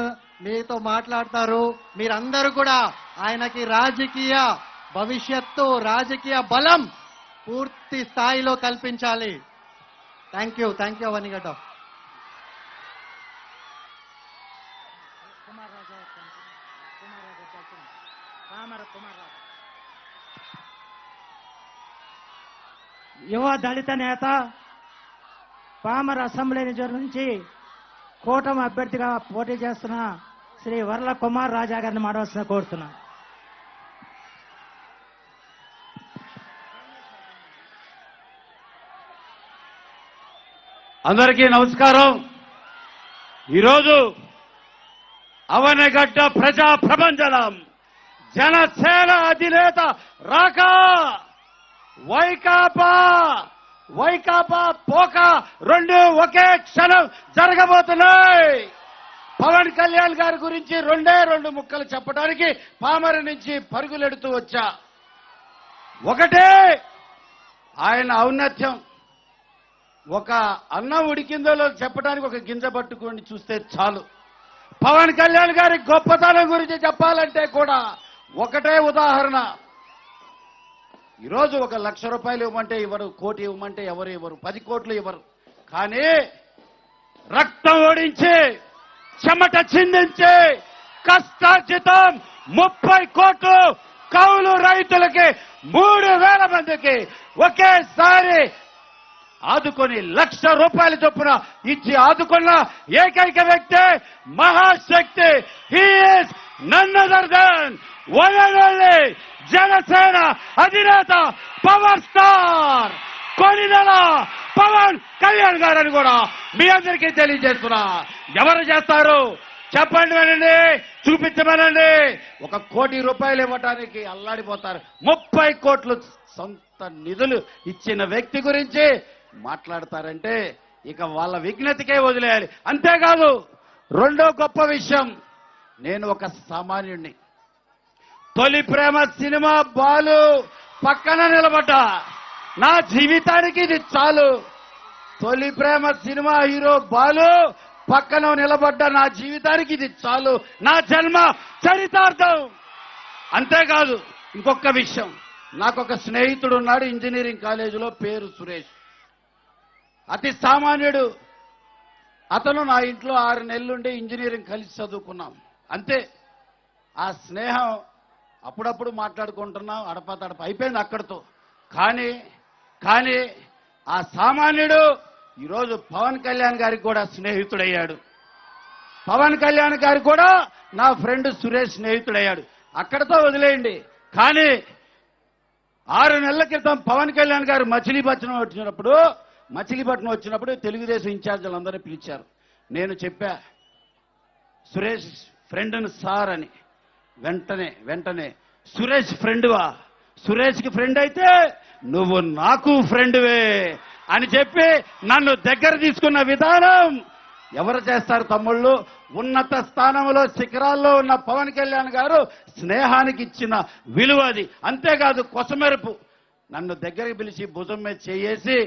మీతో మాట్లాడతారు. మీరందరూ కూడా ఆయనకి రాజకీయ భవిష్యత్తు, రాజకీయ బలం పూర్తి స్థాయిలో కల్పించాలి. Thank you Avanigadda. యువ దళిత నేత, పామర్ అసెంబ్లీ నియోజకవర్గం నుంచి కూటమి అభ్యర్థిగా పోటీ చేస్తున్న శ్రీ వర్ల కుమార్ రాజా గారిని మాట్లాడాల్సిన కోరుతున్నా. అందరికీ నమస్కారం. ఈరోజు అవనిగడ్డ ప్రజా ప్రపంచం జనసేన అధినేత రాక వైకాపా పోక రెండు ఒకే క్షణం జరగబోతున్నాయి. పవన్ కళ్యాణ్ గారి గురించి రెండు ముక్కలు చెప్పడానికి పామర నుంచి పరుగులెడుతూ వచ్చా. ఒకటే, ఆయన ఔన్నత్యం. ఒక అన్నం ఉడికిందో చెప్పడానికి ఒక గింజ పట్టుకొని చూస్తే చాలు. పవన్ కళ్యాణ్ గారి గొప్పతనం గురించి చెప్పాలంటే కూడా ఒకటే ఉదాహరణ. ఈరోజు 1 లక్ష రూపాయలు ఇవ్వమంటే ఇవ్వరు, కోటి ఇవ్వమంటే ఎవరు ఇవ్వరు, 10 కోట్లు ఇవ్వరు. కానీ రక్తం ఓడించి, చెమట చిందించి, కష్టార్జితం 30 కోట్లు కౌలు రైతులకి 3,000 మందికి ఒకేసారి ఆదుకొని 1,00,000 రూపాయల చొప్పున ఇచ్చి ఆదుకున్న ఏకైక వ్యక్తి, మహాశక్తి. He is none other than one and only Janasena అధినేత పవర్ స్టార్ కొనిదెల పవన్ కళ్యాణ్ గారని కూడా మీ అందరికీ తెలియజేస్తున్నా. ఎవరు చేస్తారు చెప్పండి, వినండి, చూపించమనండి. 1 కోటి రూపాయలు ఇవ్వటానికి అల్లాడిపోతారు. 30 కోట్లు సొంత నిధులు ఇచ్చిన వ్యక్తి గురించి మాట్లాడతారంటే ఇక వాళ్ళ విజ్ఞతకే వదిలేయాలి. అంతేకాదు, రెండో గొప్ప విషయం, నేను ఒక సామాన్యుణ్ణి. తొలి ప్రేమ సినిమా బాలు పక్కన నిలబడ్డా. నా జీవితానికి ఇది చాలు. తొలి ప్రేమ సినిమా హీరో బాలు పక్కన నిలబడ్డ నా జీవితానికి ఇది చాలు. నా జన్మ చరితార్థం. అంతేకాదు, ఇంకొక విషయం, నాకొక స్నేహితుడు ఉన్నాడు ఇంజనీరింగ్ కాలేజీలో, పేరు సురేష్. అతి సామాన్యుడు. అతను నా ఇంట్లో 6 నెలలుండి ఇంజనీరింగ్ కలిసి చదువుకున్నాం. అంతే. ఆ స్నేహం అప్పుడప్పుడు మాట్లాడుకుంటున్నాం, అడపతడప అయిపోయింది అక్కడితో. కానీ ఆ సామాన్యుడు ఈరోజు పవన్ కళ్యాణ్ గారికి కూడా స్నేహితుడయ్యాడు. పవన్ కళ్యాణ్ గారికి కూడా నా ఫ్రెండ్ సురేష్ స్నేహితుడయ్యాడు. అక్కడితో వదిలేయండి. కానీ 6 నెలల క్రితం పవన్ కళ్యాణ్ గారు మచిలీపట్నం వచ్చినప్పుడు తెలుగుదేశం ఇన్ఛార్జీలందరినీ పిలిచారు. నేను చెప్పా, సురేష్ ఫ్రెండ్ని సార్ అని. వెంటనే సురేష్ ఫ్రెండ్వా? సురేష్కి ఫ్రెండ్ అయితే నువ్వు నాకు ఫ్రెండ్వే అని చెప్పి నన్ను దగ్గర తీసుకున్న విధానం ఎవరు చేస్తారు తమ్ముళ్ళు? ఉన్నత స్థానంలో శిఖరాల్లో ఉన్న పవన్ కళ్యాణ్ గారు స్నేహానికి ఇచ్చిన విలువ అది. అంతేకాదు, కొసమెరుపు నన్ను దగ్గరికి పిలిచి భుజం మీద చేయేసి,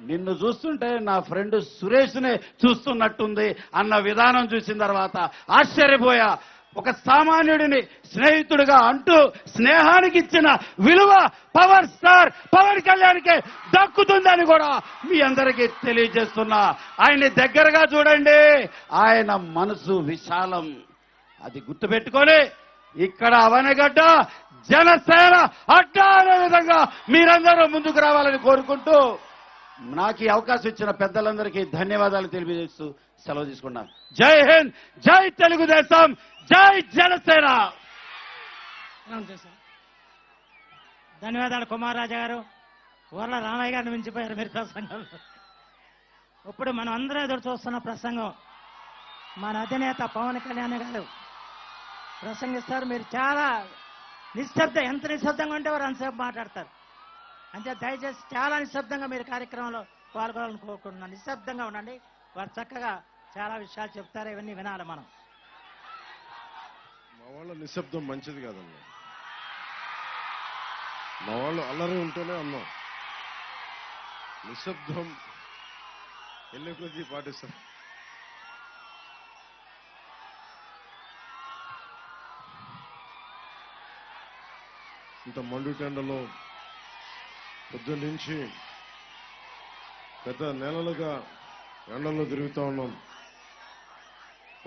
నిన్ను చూస్తుంటే నా ఫ్రెండ్ సురేష్నే చూస్తున్నట్టుంది అన్న విధానం చూసిన తర్వాత ఆశ్చర్యపోయా. ఒక సామాన్యుడిని స్నేహితుడిగా అంటూ స్నేహానికి ఇచ్చిన విలువ పవర్ స్టార్ పవన్ కళ్యాణ్కి దక్కుతుందని కూడా మీ అందరికీ తెలియజేస్తున్నా. ఆయన్ని దగ్గరగా చూడండి. ఆయన మనసు విశాలం. అది గుర్తుపెట్టుకొని ఇక్కడ అవనిగడ్డ జనసేన అడ్డా అనే విధంగా మీరందరూ ముందుకు రావాలని కోరుకుంటూ నాకు ఈ అవకాశం ఇచ్చిన పెద్దలందరికీ ధన్యవాదాలు తెలియజేస్తూ సెలవు తీసుకున్నాను. జై హింద్, జై తెలుగుదేశం, జై జనసేన. ధన్యవాదాలు కుమార్ రాజా గారు. వర్ల రామయ్య గారిని మించిపోయారు మీరు ప్రసంగంలో. ఇప్పుడు మనం అందరం ఎదురు చూస్తున్న ప్రసంగం మన అధినేత పవన్ కళ్యాణ్ గారు ప్రసంగిస్తారు. మీరు చాలా ఎంత నిశ్శబ్దంగా ఉంటే వారు అంతసేపు మాట్లాడతారు. అంతే దయచేసి చాలా నిశ్శబ్దంగా మీరు కార్యక్రమంలో పాల్గొనాలని కోరుకుంటున్నాను. నిశ్శబ్దంగా ఉండండి. వారు చక్కగా చాలా విషయాలు చెప్తారు. ఇవన్నీ వినాలి మనం. మా వాళ్ళ నిశ్శబ్దం మంచిది కాదన్నా. మా వాళ్ళు అల్లరి ఉంటేనే అన్నాం. నిశ్శబ్దం ఎన్ని కొద్ది పాటిస్తారు. ఇంత మండుటెండలో పొద్దున్న నుంచి గత నెలలుగా ఎండల్లో తిరుగుతూ ఉన్నాం.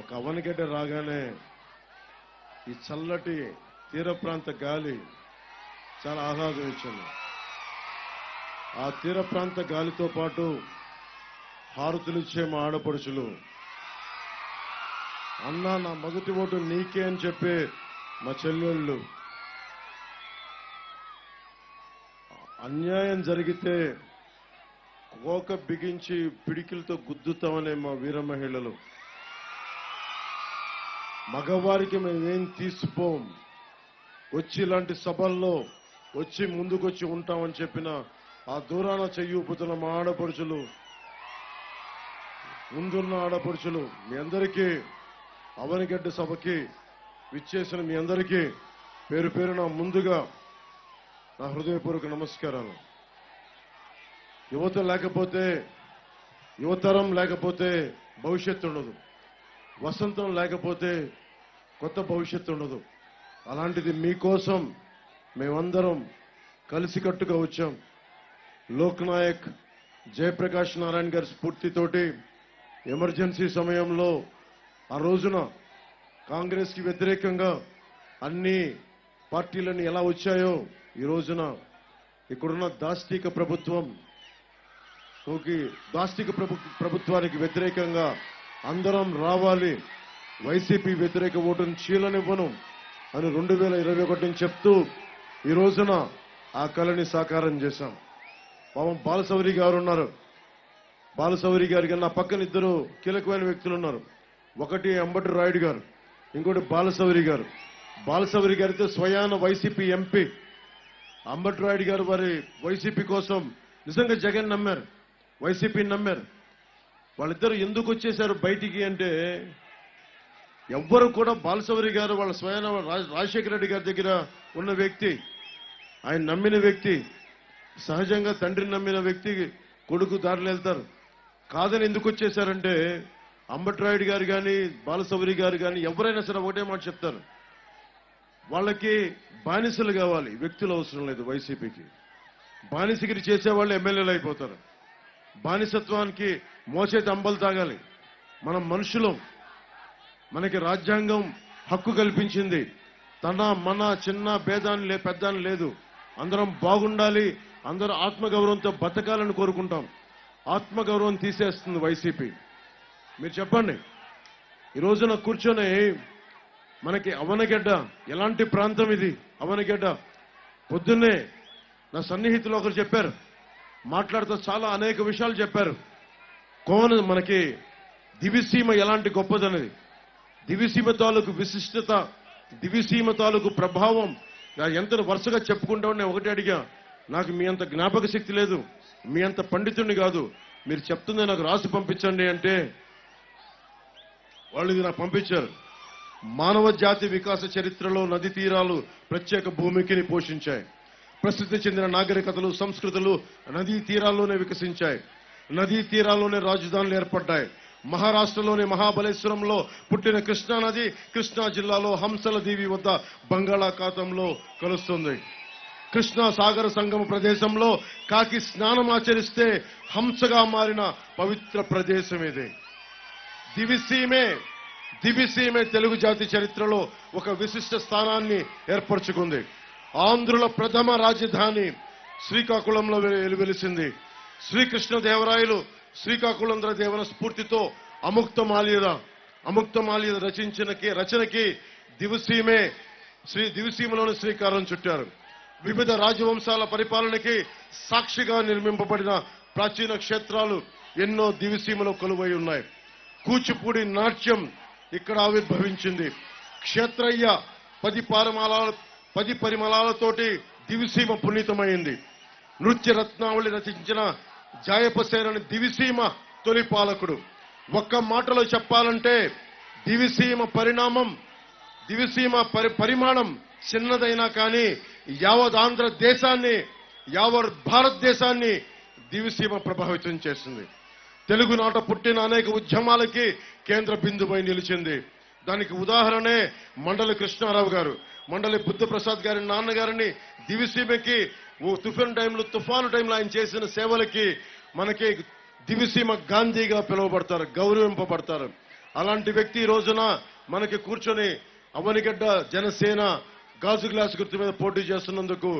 ఒక అవనిగడ్డ రాగానే ఈ చల్లటి తీర ప్రాంత గాలి చాలా ఆహ్లాదం ఇచ్చింది. ఆ తీర ప్రాంత గాలితో పాటు హారతులిచ్చే మా ఆడపడుచులు, అన్నా నా మొదటి ఓటు నీకే అని చెప్పే మా చెల్లెళ్ళు, అన్యాయం జరిగితే కోక బిగించి పిడికిలతో గుద్దుతామనే మా వీర మహిళలు, మగవారికి మేమేం తీసిపోం, వచ్చి ఇలాంటి సభల్లో వచ్చి ముందుకొచ్చి ఉంటామని చెప్పిన ఆ దూరాన చెయ్యి ఊపుతున్న మా ఆడపడుచులు, ముందున్న ఆడపడుచులు, మీ అందరికీ అవనిగడ్డ సభకి విచ్చేసిన మీ అందరికీ పేరు పేరున ముందుగా నా హృదయపూర్వక నమస్కారాలు. యువత లేకపోతే, యువతరం లేకపోతే భవిష్యత్తు ఉండదు. వసంతం లేకపోతే కొత్త భవిష్యత్తు ఉండదు. అలాంటిది మీకోసం మేమందరం కలిసికట్టుగా వచ్చాం. లోక్ నాయక్ జయప్రకాష్ నారాయణ గారి స్ఫూర్తితోటి ఎమర్జెన్సీ సమయంలో ఆ రోజున కాంగ్రెస్ కి వ్యతిరేకంగా అన్ని పార్టీలన్నీ ఎలా వచ్చాయో ఈ రోజున ఇక్కడున్న దాష్టిక ప్రభుత్వానికి వ్యతిరేకంగా అందరం రావాలి, వైసీపీ వ్యతిరేక ఓటును చీలనివ్వను అని 2021 చెప్తూ ఈ రోజున ఆ కళని సాకారం చేశాం. పాపం బాలశౌరి గారు ఉన్నారు. బాలశౌరి గారి కన్నా పక్కన ఇద్దరు కీలకమైన వ్యక్తులు ఉన్నారు. ఒకటి అంబటి రాయుడు గారు, ఇంకోటి బాలశౌరి గారు. బాలశౌరి గారితో స్వయాన వైసీపీ ఎంపీ. అంబటి రాయుడు గారు వారి వైసీపీ కోసం నిజంగా జగన్ నమ్మారు, వైసీపీని నమ్మారు. వాళ్ళిద్దరు ఎందుకు వచ్చేశారు బయటికి అంటే, ఎవ్వరు కూడా బాలశౌరి గారు వాళ్ళ స్వయాన రాజశేఖర రెడ్డి గారి దగ్గర ఉన్న వ్యక్తి, ఆయన నమ్మిన వ్యక్తి. సహజంగా తండ్రిని నమ్మిన వ్యక్తి కొడుకు దారిలో వెళ్తారు. కాదని ఎందుకు వచ్చేశారంటే, అంబటి రాయుడు గారు కానీ బాలశౌరి గారు కానీ ఎవరైనా సరే ఒకటే మాట చెప్తారు, వాళ్ళకి బానిసలు కావాలి, వ్యక్తులు అవసరం లేదు. వైసీపీకి బానిసగిరి చేసేవాళ్ళు ఎమ్మెల్యేలు అయిపోతారు. బానిసత్వానికి మోచేతి అంబలు తాగాలి. మనం మనుషులం, మనకి రాజ్యాంగం హక్కు కల్పించింది. తన మన చిన్న భేదాన్ని పెద్దాన్ని లేదు. అందరం బాగుండాలి, అందరూ ఆత్మగౌరవంతో బతకాలని కోరుకుంటాం. ఆత్మగౌరవం తీసేస్తుంది వైసీపీ. మీరు చెప్పండి, ఈ రోజున కూర్చొని మనకి అవనగడ్డ ఎలాంటి ప్రాంతం ఇది? అవనగడ్డ పొద్దున్నే నా సన్నిహితులు ఒకరు చెప్పారు, మాట్లాడుతూ చాలా అనేక విషయాలు చెప్పారు. మనకి దివిసీమ ఎలాంటి గొప్పదనేది, దివిసీమ తాలూకు విశిష్టత, దివిసీమ తాలూకు ప్రభావం ఎంత వరుసగా చెప్పుకుంటా నేను ఒకటి అడిగా, నాకు మీ అంత జ్ఞాపక శక్తి లేదు, మీ అంత పండితుడిని కాదు, మీరు చెప్తుందే నాకు రాసి పంపించండి అంటే వాళ్ళు ఇది నాకు పంపించారు. మానవ జాతి వికాస చరిత్రలో నది తీరాలు ప్రత్యేక భూమికని పోషించాయి. ప్రసిద్ధి చెందిన నాగరికతలు, సంస్కృతులు నదీ తీరాల్లోనే వికసించాయి. నదీ తీరాల్లోనే రాజధానులు ఏర్పడ్డాయి. మహారాష్ట్రలోని మహాబలేశ్వరంలో పుట్టిన కృష్ణా నది కృష్ణా జిల్లాలో హంసల దీవి వద్ద బంగాళాఖాతంలో కలుస్తుంది. కృష్ణా సాగర సంగమ ప్రదేశంలో కాకి స్నానం ఆచరిస్తే హంసగా మారిన పవిత్ర ప్రదేశం ఇది. దివిసీమే తెలుగు జాతి చరిత్రలో ఒక విశిష్ట స్థానాన్ని ఏర్పరచుకుంది. ఆంధ్రుల ప్రథమ రాజధాని శ్రీకాకుళంలో వెలిసింది. శ్రీకృష్ణదేవరాయలు శ్రీకాకుళం దేవుని స్ఫూర్తితో అముక్త మాల్యద అముక్తమాల్య రచనకి దివిసీమలోని శ్రీకారం చుట్టారు. వివిధ రాజవంశాల పరిపాలనకి సాక్షిగా నిర్మింపబడిన ప్రాచీన క్షేత్రాలు ఎన్నో దివిసీమలో కొలువై ఉన్నాయి. కూచిపూడి నాట్యం ఇక్కడ ఆవిర్భవించింది. క్షేత్రయ్య 10 పరిమళాలతోటి దివిసీమ పునీతమైంది. నృత్య రత్నావళి రచించిన జాయపసేనని దివిసీమ తొలి పాలకుడు. ఒక్క మాటలో చెప్పాలంటే దివిసీమ పరిమాణం చిన్నదైనా కానీ యావత్ ఆంధ్ర దేశాన్ని, యావత్ భారతదేశాన్ని దివిసీమ ప్రభావితం చేసింది. తెలుగునాట పుట్టిన అనేక ఉద్యమాలకి కేంద్ర బిందువై నిలిచింది. దానికి ఉదాహరణే మండలి కృష్ణారావు గారు. మండలి బుద్ధప్రసాద్ గారి నాన్నగారిని దివిసీమకి తుఫాను టైంలో ఆయన చేసిన సేవలకి మనకి దివిసీమ గాంధీగా పిలువబడతారు, గౌరవింపబడతారు. అలాంటి వ్యక్తి ఈ రోజున మనకి కూర్చొని అవనిగడ్డ జనసేన గాజు గ్లాస్ గుర్తు మీద పోటీ చేస్తున్నందుకు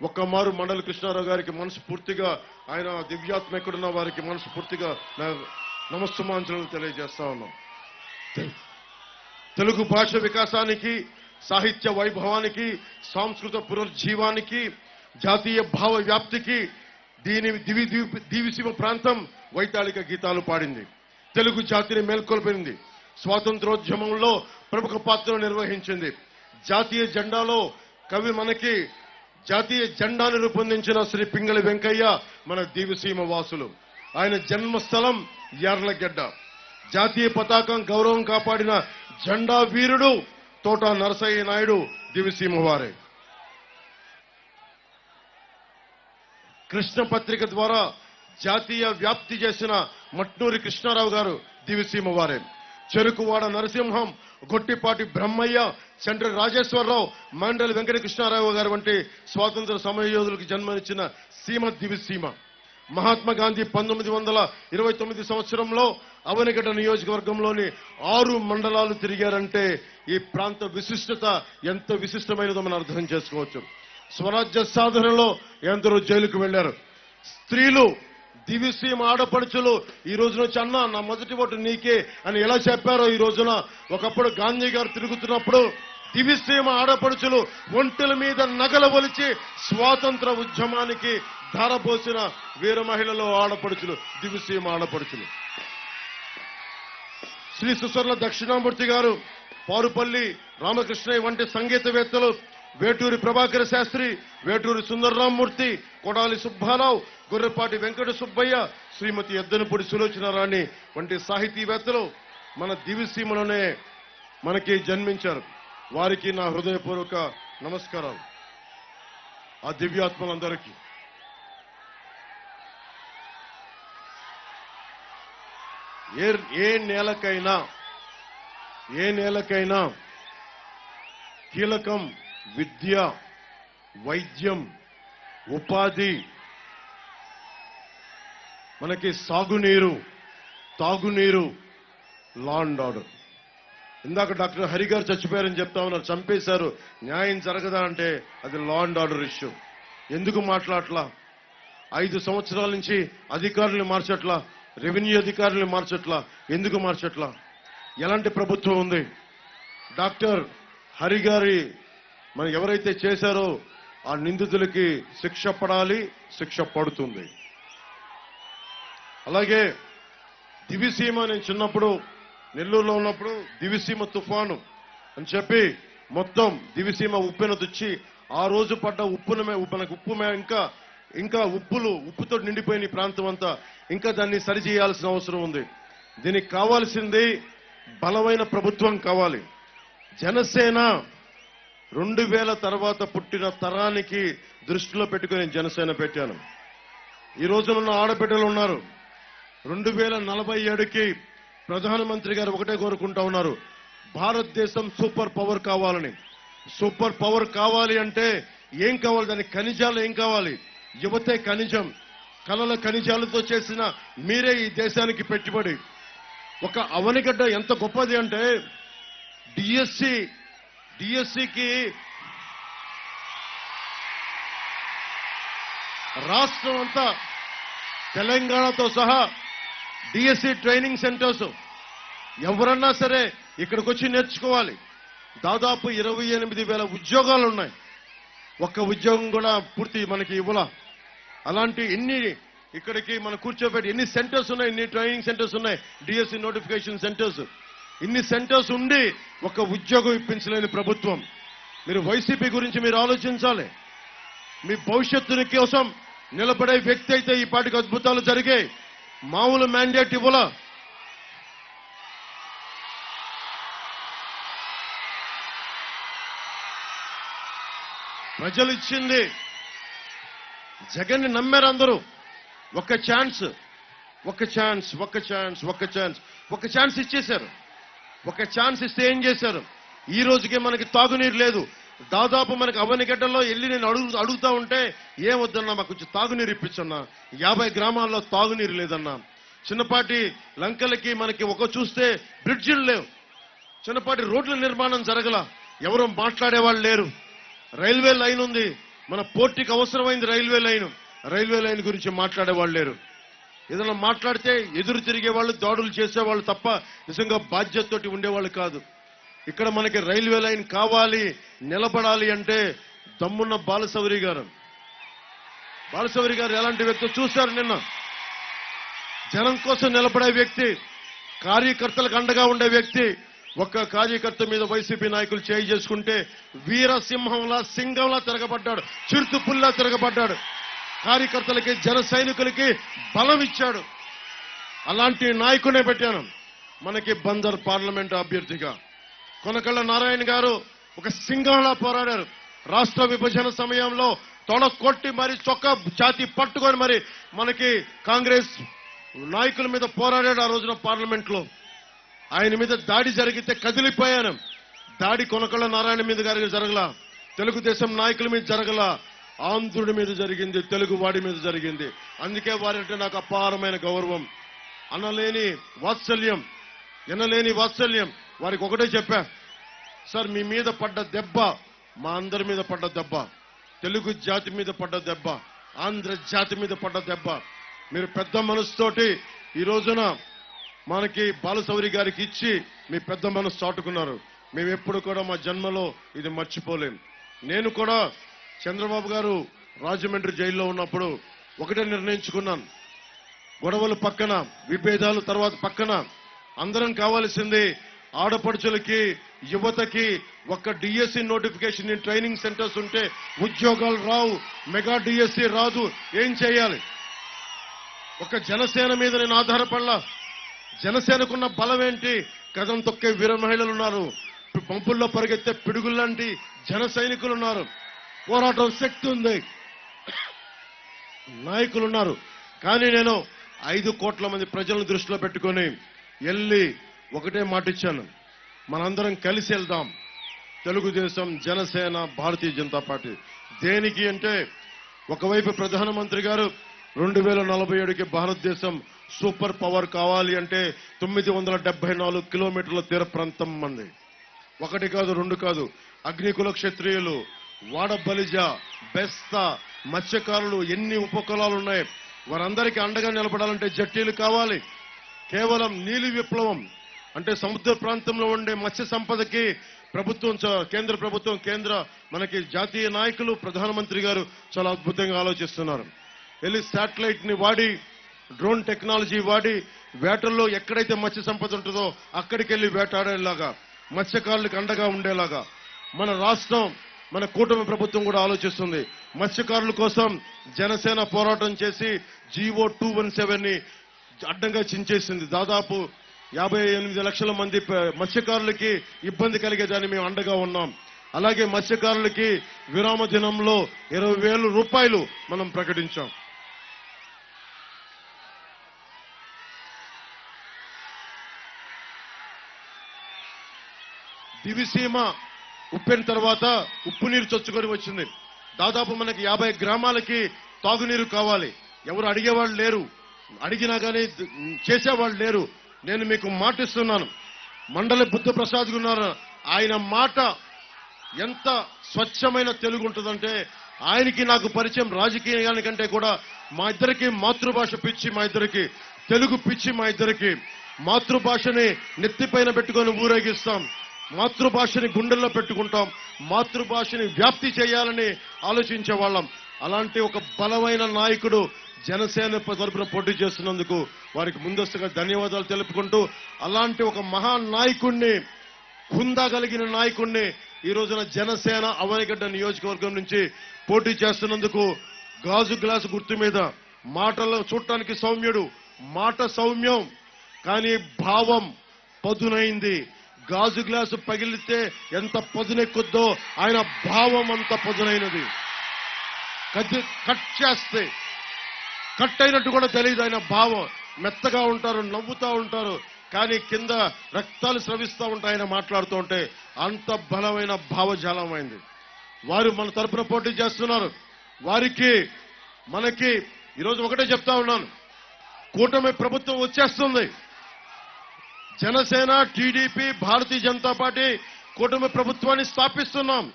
ఒక్కమారు మండలి కృష్ణారావు గారికి మనస్ఫూర్తిగా, ఆయన దివ్యాత్మ ఎక్కడున్న వారికి మనస్ఫూర్తిగా నమస్సుమాంజలు తెలియజేస్తా ఉన్నాం. తెలుగు భాష వికాసానికి, సాహిత్య వైభవానికి, సాంస్కృతిక పునరుజ్జీవానికి, జాతీయ భావ వ్యాప్తికి దివిసీమ ప్రాంతం వైతాళిక గీతాలు పాడింది. తెలుగు జాతిని మేల్కొల్పింది. స్వాతంత్రోద్యమంలో ప్రముఖ పాత్ర నిర్వహించింది. జాతీయ జెండాను రూపొందించిన శ్రీ పింగళి వెంకయ్య మన దివిసీమ వాసులు. ఆయన జన్మస్థలం యార్లగడ్డ. జాతీయ పతాకం గౌరవం కాపాడిన జెండా వీరుడు తోట నరసయ్య నాయుడు దివిసీమ వారే. కృష్ణ పత్రిక ద్వారా జాతీయ వ్యాప్తి చేసిన మట్నూరి కృష్ణారావు గారు దివిసీమ వారే. చెరుకువాడ నరసింహం, గొట్టిపాటి బ్రహ్మయ్య, చండ్ర రాజేశ్వరరావు, మండలి వెంకట కృష్ణారావు గారు వంటి స్వాతంత్ర సమరయోధులకు జన్మనిచ్చిన సీమ దివిసీమ. మహాత్మా గాంధీ 1929 సంవత్సరంలో అవనిగడ్డ నియోజకవర్గంలోని 6 మండలాలు తిరిగారంటే ఈ ప్రాంత విశిష్టత ఎంత విశిష్టమైనదో మనం అర్థం చేసుకోవచ్చు. స్వరాజ్య సాధనలో ఎందరో జైలుకు వెళ్లారు. స్త్రీలు, దివిసీమ ఆడపడుచులు ఈ రోజున వచ్చి అన్నా నా మొదటి ఓటు నీకే అని ఎలా చెప్పారో ఈ రోజున ఒకప్పుడు గాంధీ గారు తిరుగుతున్నప్పుడు దివిసీమ ఆడపడుచులు ఒంటెల మీద నగల ఒలిచి స్వాతంత్ర ఉద్యమానికి ధారపోసిన వీర మహిళలు ఆడపడుచులు దివిసీమ ఆడపడుచులు. శ్రీ సుసర్ల దక్షిణామూర్తి గారు, పారుపల్లి రామకృష్ణయ్య వంటి సంగీతవేత్తలు, వేటూరి ప్రభాకర శాస్త్రి, వేటూరి సుందరరామమూర్తి, కొడాలి సుబ్బారావు, గొర్రెపాటి వెంకట సుబ్బయ్య, శ్రీమతి ఎద్దనపూడి సులోచనారాణి వంటి సాహితీవేత్తలు మన దివిసీమలోనే మనకి జన్మించారు. వారికి నా హృదయపూర్వక నమస్కారాలు. ఆ దివ్యాత్మలందరికీ. ఏ నేలకైనా కీలకం విద్య, వైద్యం, ఉపాధి, మనకి సాగునీరు, తాగునీరు, లా అండ్ ఆర్డర్. ఇందాక డాక్టర్ హరి గారు చచ్చిపోయారని చెప్తా ఉన్నారు, చంపేశారు, న్యాయం జరగదా అంటే అది లా అండ్ ఆర్డర్ ఇష్యూ. ఎందుకు మాట్లాడట్లా? 5 సంవత్సరాల నుంచి అధికారులను మార్చట్లా, రెవెన్యూ అధికారులను మార్చట్లా, ఎందుకు మార్చట్లా? ఎలాంటి ప్రభుత్వం ఉంది? డాక్టర్ హరి గారి మనం ఎవరైతే చేశారో ఆ నిందితులకి శిక్ష పడాలి, శిక్ష పడుతుంది. అలాగే దివిసీమ, నేను చిన్నప్పుడు నెల్లూరులో ఉన్నప్పుడు దివిసీమ తుఫాను అని చెప్పి మొత్తం దివిసీమ ఉప్పెన తెచ్చి ఆ రోజు పడ్డ మనకు ఉప్పు ఇంకా ఉప్పుతో నిండిపోయిన ఈ ప్రాంతం అంతా ఇంకా దాన్ని సరిచేయాల్సిన అవసరం ఉంది. దీనికి కావాల్సింది బలమైన ప్రభుత్వం కావాలి. జనసేన 2000 తర్వాత పుట్టిన తరానికి దృష్టిలో పెట్టుకుని జనసేన పెట్టాను. ఈ రోజునున్న ఆడబిడ్డలు ఉన్నారు. 2047కి ప్రధానమంత్రి గారు ఒకటే కోరుకుంటా ఉన్నారు, భారతదేశం సూపర్ పవర్ కావాలని. సూపర్ పవర్ కావాలి అంటే ఏం కావాలి? దానికి ఖనిజాలు ఏం కావాలి? యువతే ఖనిజం. కలల ఖనిజాలతో చేసిన మీరే ఈ దేశానికి పెట్టుబడి. ఒక అవనిగడ్డ ఎంత గొప్పది అంటే డిఎస్సికి రాష్ట్రం అంతా తెలంగాణతో సహా డిఎస్సి ట్రైనింగ్ సెంటర్స్. ఎవరన్నా సరే ఇక్కడికి వచ్చి నేర్చుకోవాలి. దాదాపు 28,000 ఉద్యోగాలు ఉన్నాయి. ఒక్క ఉద్యోగం కూడా పూర్తి మనకి ఇవ్వాల. అలాంటి ఎన్ని ఇక్కడికి మనం కూర్చోబెట్టి ఎన్ని సెంటర్స్ ఉన్నాయి, ఎన్ని ట్రైనింగ్ సెంటర్స్ ఉన్నాయి, డిఎస్సి నోటిఫికేషన్ సెంటర్స్, ఇన్ని సెంటర్స్ ఉండి ఒక ఉద్యోగం ఇప్పించలేని ప్రభుత్వం. మీరు వైసీపీ గురించి మీరు ఆలోచించాలి. మీ భవిష్యత్తుని కోసం నిలబడే వ్యక్తి అయితే ఈ పాటికి అద్భుతాలు జరిగాయి. మామూలు మ్యాండేట్ ఇవ్వాల. ప్రజలు ఇచ్చింది. జగన్ని నమ్మారు అందరూ. ఒక ఛాన్స్ ఇచ్చేశారు. ఒక ఛాన్స్ ఇస్తే ఏం చేశారు? ఈ రోజుకే మనకి తాగునీరు లేదు. దాదాపు మనకి అవనిగడ్డల్లో వెళ్ళి నేను అడుగుతా ఉంటే ఏమొద్దన్నా, మాకు కొంచెం తాగునీరు ఇప్పించన్నా. 50 గ్రామాల్లో తాగునీరు లేదన్నా. చిన్నపాటి లంకలకి మనకి చూస్తే బ్రిడ్జిలు లేవు. చిన్నపాటి రోడ్ల నిర్మాణం జరగల. ఎవరో మాట్లాడేవాళ్ళు లేరు. రైల్వే లైన్ ఉంది. మన పోర్టుకి అవసరమైంది రైల్వే లైన్ గురించి మాట్లాడేవాళ్ళు లేరు. ఏదైనా మాట్లాడితే ఎదురు తిరిగేవాళ్ళు, దాడులు చేసేవాళ్ళు తప్ప నిజంగా బాధ్యతతోటి ఉండేవాళ్ళు కాదు. ఇక్కడ మనకి రైల్వే లైన్ కావాలి, నిలబడాలి అంటే దమ్మున్న బాలశౌరి గారు ఎలాంటి వ్యక్తి చూశారు నిన్న. జనం కోసం నిలబడే వ్యక్తి, కార్యకర్తలకు అండగా ఉండే వ్యక్తి. ఒక్క కార్యకర్త మీద వైసీపీ నాయకులు చేయి చేసుకుంటే వీరసింహంలా, సింగంలా తిరగబడ్డాడు, చిరుతుపుల్లా తిరగబడ్డాడు. కార్యకర్తలకి, జన సైనికులకి బలం ఇచ్చాడు. అలాంటి నాయకునే పెట్టాను మనకి బందర్ పార్లమెంట్ అభ్యర్థిగా. కొనకళ్ళ నారాయణ గారు ఒక సింగంలా పోరాడారు. రాష్ట్ర విభజన సమయంలో తొడ కొట్టి మరి చొక్కా ఛాతీ పట్టుకొని మరి మనకి కాంగ్రెస్ నాయకుల మీద పోరాడాడు. ఆ రోజున పార్లమెంట్ లో ఆయన మీద దాడి జరిగితే కదిలిపోయాను. దాడి కొనకళ్ళ నారాయణ మీద గారికి జరగల, తెలుగుదేశం నాయకుల మీద జరగల, ఆంధ్రుడి మీద జరిగింది, తెలుగువాడి మీద జరిగింది. అందుకే వారంటే నాకు అపారమైన గౌరవం. అనలేని వాత్సల్యం. వారికి ఒకటే చెప్పా, సార్ మీ మీద పడ్డ దెబ్బ మా అందరి మీద పడ్డ దెబ్బ, తెలుగు జాతి మీద పడ్డ దెబ్బ, ఆంధ్ర జాతి మీద పడ్డ దెబ్బ. మీరు పెద్ద మనసుతోటి ఈ రోజున మనకి బాలశౌరి గారికి ఇచ్చి మీ పెద్ద మనసు చాటుకున్నారు. మేము ఎప్పుడు కూడా మా జన్మలో ఇది మర్చిపోలేం. నేను కూడా చంద్రబాబు గారు రాజమండ్రి జైల్లో ఉన్నప్పుడు ఒకటే నిర్ణయించుకున్నాను. గొడవలు పక్కన, విభేదాలు తర్వాత పక్కన, అందరం కావాల్సింది ఆడపడుచులకి, యువతకి ఒక్క డిఎస్సి నోటిఫికేషన్, ట్రైనింగ్ సెంటర్స్ ఉంటే ఉద్యోగాలు రావు, మెగా డిఎస్సి రాదు. ఏం చేయాలి? ఒక జనసేన మీద నేను ఆధారపడలా. జనసేనకున్న బలం ఏంటి? కథం తొక్కే వీర మహిళలు ఉన్నారు, పంపుల్లో పరిగెత్తే పిడుగుల్లాంటి జన సైనికులు ఉన్నారు, పోరాటం శక్తి ఉంది, నాయకులు ఉన్నారు. కానీ నేను 5 కోట్ల మంది ప్రజలను దృష్టిలో పెట్టుకొని వెళ్ళి ఒకటే మాట ఇచ్చాను, మనందరం కలిసి వెళ్దాం. తెలుగుదేశం, జనసేన, భారతీయ జనతా పార్టీ. దేనికి అంటే ఒకవైపు ప్రధానమంత్రి గారు 2047కి భారతదేశం సూపర్ పవర్ కావాలి అంటే 974 కిలోమీటర్ల తీర ప్రాంతం మంది. 1 కాదు 2 కాదు. అగ్నికుల క్షత్రియులు, వాడ బలిజ, బెస్త, మత్స్యకారులు, ఎన్ని ఉపకులాలు ఉన్నాయి. వారందరికీ అండగా నిలబడాలంటే జట్టీలు కావాలి. కేవలం నీలి విప్లవం అంటే సముద్ర ప్రాంతంలో ఉండే మత్స్య సంపదకి ప్రభుత్వం, కేంద్ర ప్రభుత్వం, మనకి జాతీయ నాయకులు, ప్రధానమంత్రి గారు చాలా అద్భుతంగా ఆలోచిస్తున్నారు. వెళ్ళి శాటిలైట్ ని వాడి, డ్రోన్ టెక్నాలజీ వాడి, వేటల్లో ఎక్కడైతే మత్స్య సంపద ఉంటుందో అక్కడికి వెళ్ళి వేటాడేలాగా, మత్స్యకారులకు అండగా ఉండేలాగా మన రాష్ట్రం, మన కూటమి ప్రభుత్వం కూడా ఆలోచిస్తుంది. మత్స్యకారుల కోసం జనసేన పోరాటం చేసి జీవో 217 ని అడ్డంగా చించేసింది. దాదాపు 58 లక్షల మంది మత్స్యకారులకి ఇబ్బంది కలిగేదాన్ని మేము అండగా ఉన్నాం. అలాగే మత్స్యకారులకి విరామ దినంలో 20,000 రూపాయలు మనం ప్రకటించాం. దివిసీమ ఉప్పెన తర్వాత ఉప్పు నీరు చొచ్చుకొని వచ్చింది. దాదాపు మనకి 50 గ్రామాలకి తాగునీరు కావాలి. ఎవరు అడిగేవాళ్ళు లేరు, అడిగినా కానీ చేసేవాళ్ళు లేరు. నేను మీకు మాటిస్తున్నాను, మండలి బుద్ధప్రసాద్ ఉన్నారు, ఆయన మాట ఎంత స్వచ్ఛమైన తెలుగు ఉంటుందంటే, ఆయనకి నాకు పరిచయం రాజకీయానికంటే కూడా మా ఇద్దరికి మాతృభాష పిచ్చి, మా ఇద్దరికి తెలుగు పిచ్చి, మా ఇద్దరికి మాతృభాషని నెత్తిపైన పెట్టుకొని ఊరేగిస్తాం, మాతృభాషని గుండెల్లో పెట్టుకుంటాం, మాతృభాషని వ్యాప్తి చేయాలని ఆలోచించే వాళ్ళం. అలాంటి ఒక బలమైన నాయకుడు జనసేన తరపున పోటీ చేస్తున్నందుకు వారికి ముందస్తుగా ధన్యవాదాలు తెలుపుకుంటూ, అలాంటి ఒక మహానాయకుణ్ణి, హుందా కలిగిన నాయకుణ్ణి ఈ రోజున జనసేన అవనిగడ్డ నియోజకవర్గం నుంచి పోటీ చేస్తున్నందుకు గాజు గ్లాసు గుర్తు మీద మాటలు చూడటానికి సౌమ్యుడు, మాట సౌమ్యం కానీ భావం పదునైంది. గాజు గ్లాసు పగిలితే ఎంత పదునెక్కుద్దో ఆయన భావం అంత పదునైనది. కట్ చేస్తే కట్ అయినట్టు కూడా తెలియదు ఆయన భావం. మెత్తగా ఉంటారు, నవ్వుతూ ఉంటారు, కానీ కింద రక్తాలు స్రవిస్తూ ఉంటాయి ఆయన మాట్లాడుతూ ఉంటే. అంత బలమైన భావజాలమైంది. వారు మన తరపున పోటీ చేస్తున్నారు. వారికి మనకి ఈరోజు ఒకటే చెప్తా ఉన్నాను, కూటమి ప్రభుత్వం వచ్చేస్తుంది. జనసేన, టీడీపీ, భారతీయ జనతా పార్టీ కూటమి ప్రభుత్వాన్ని స్థాపిస్తున్నాం.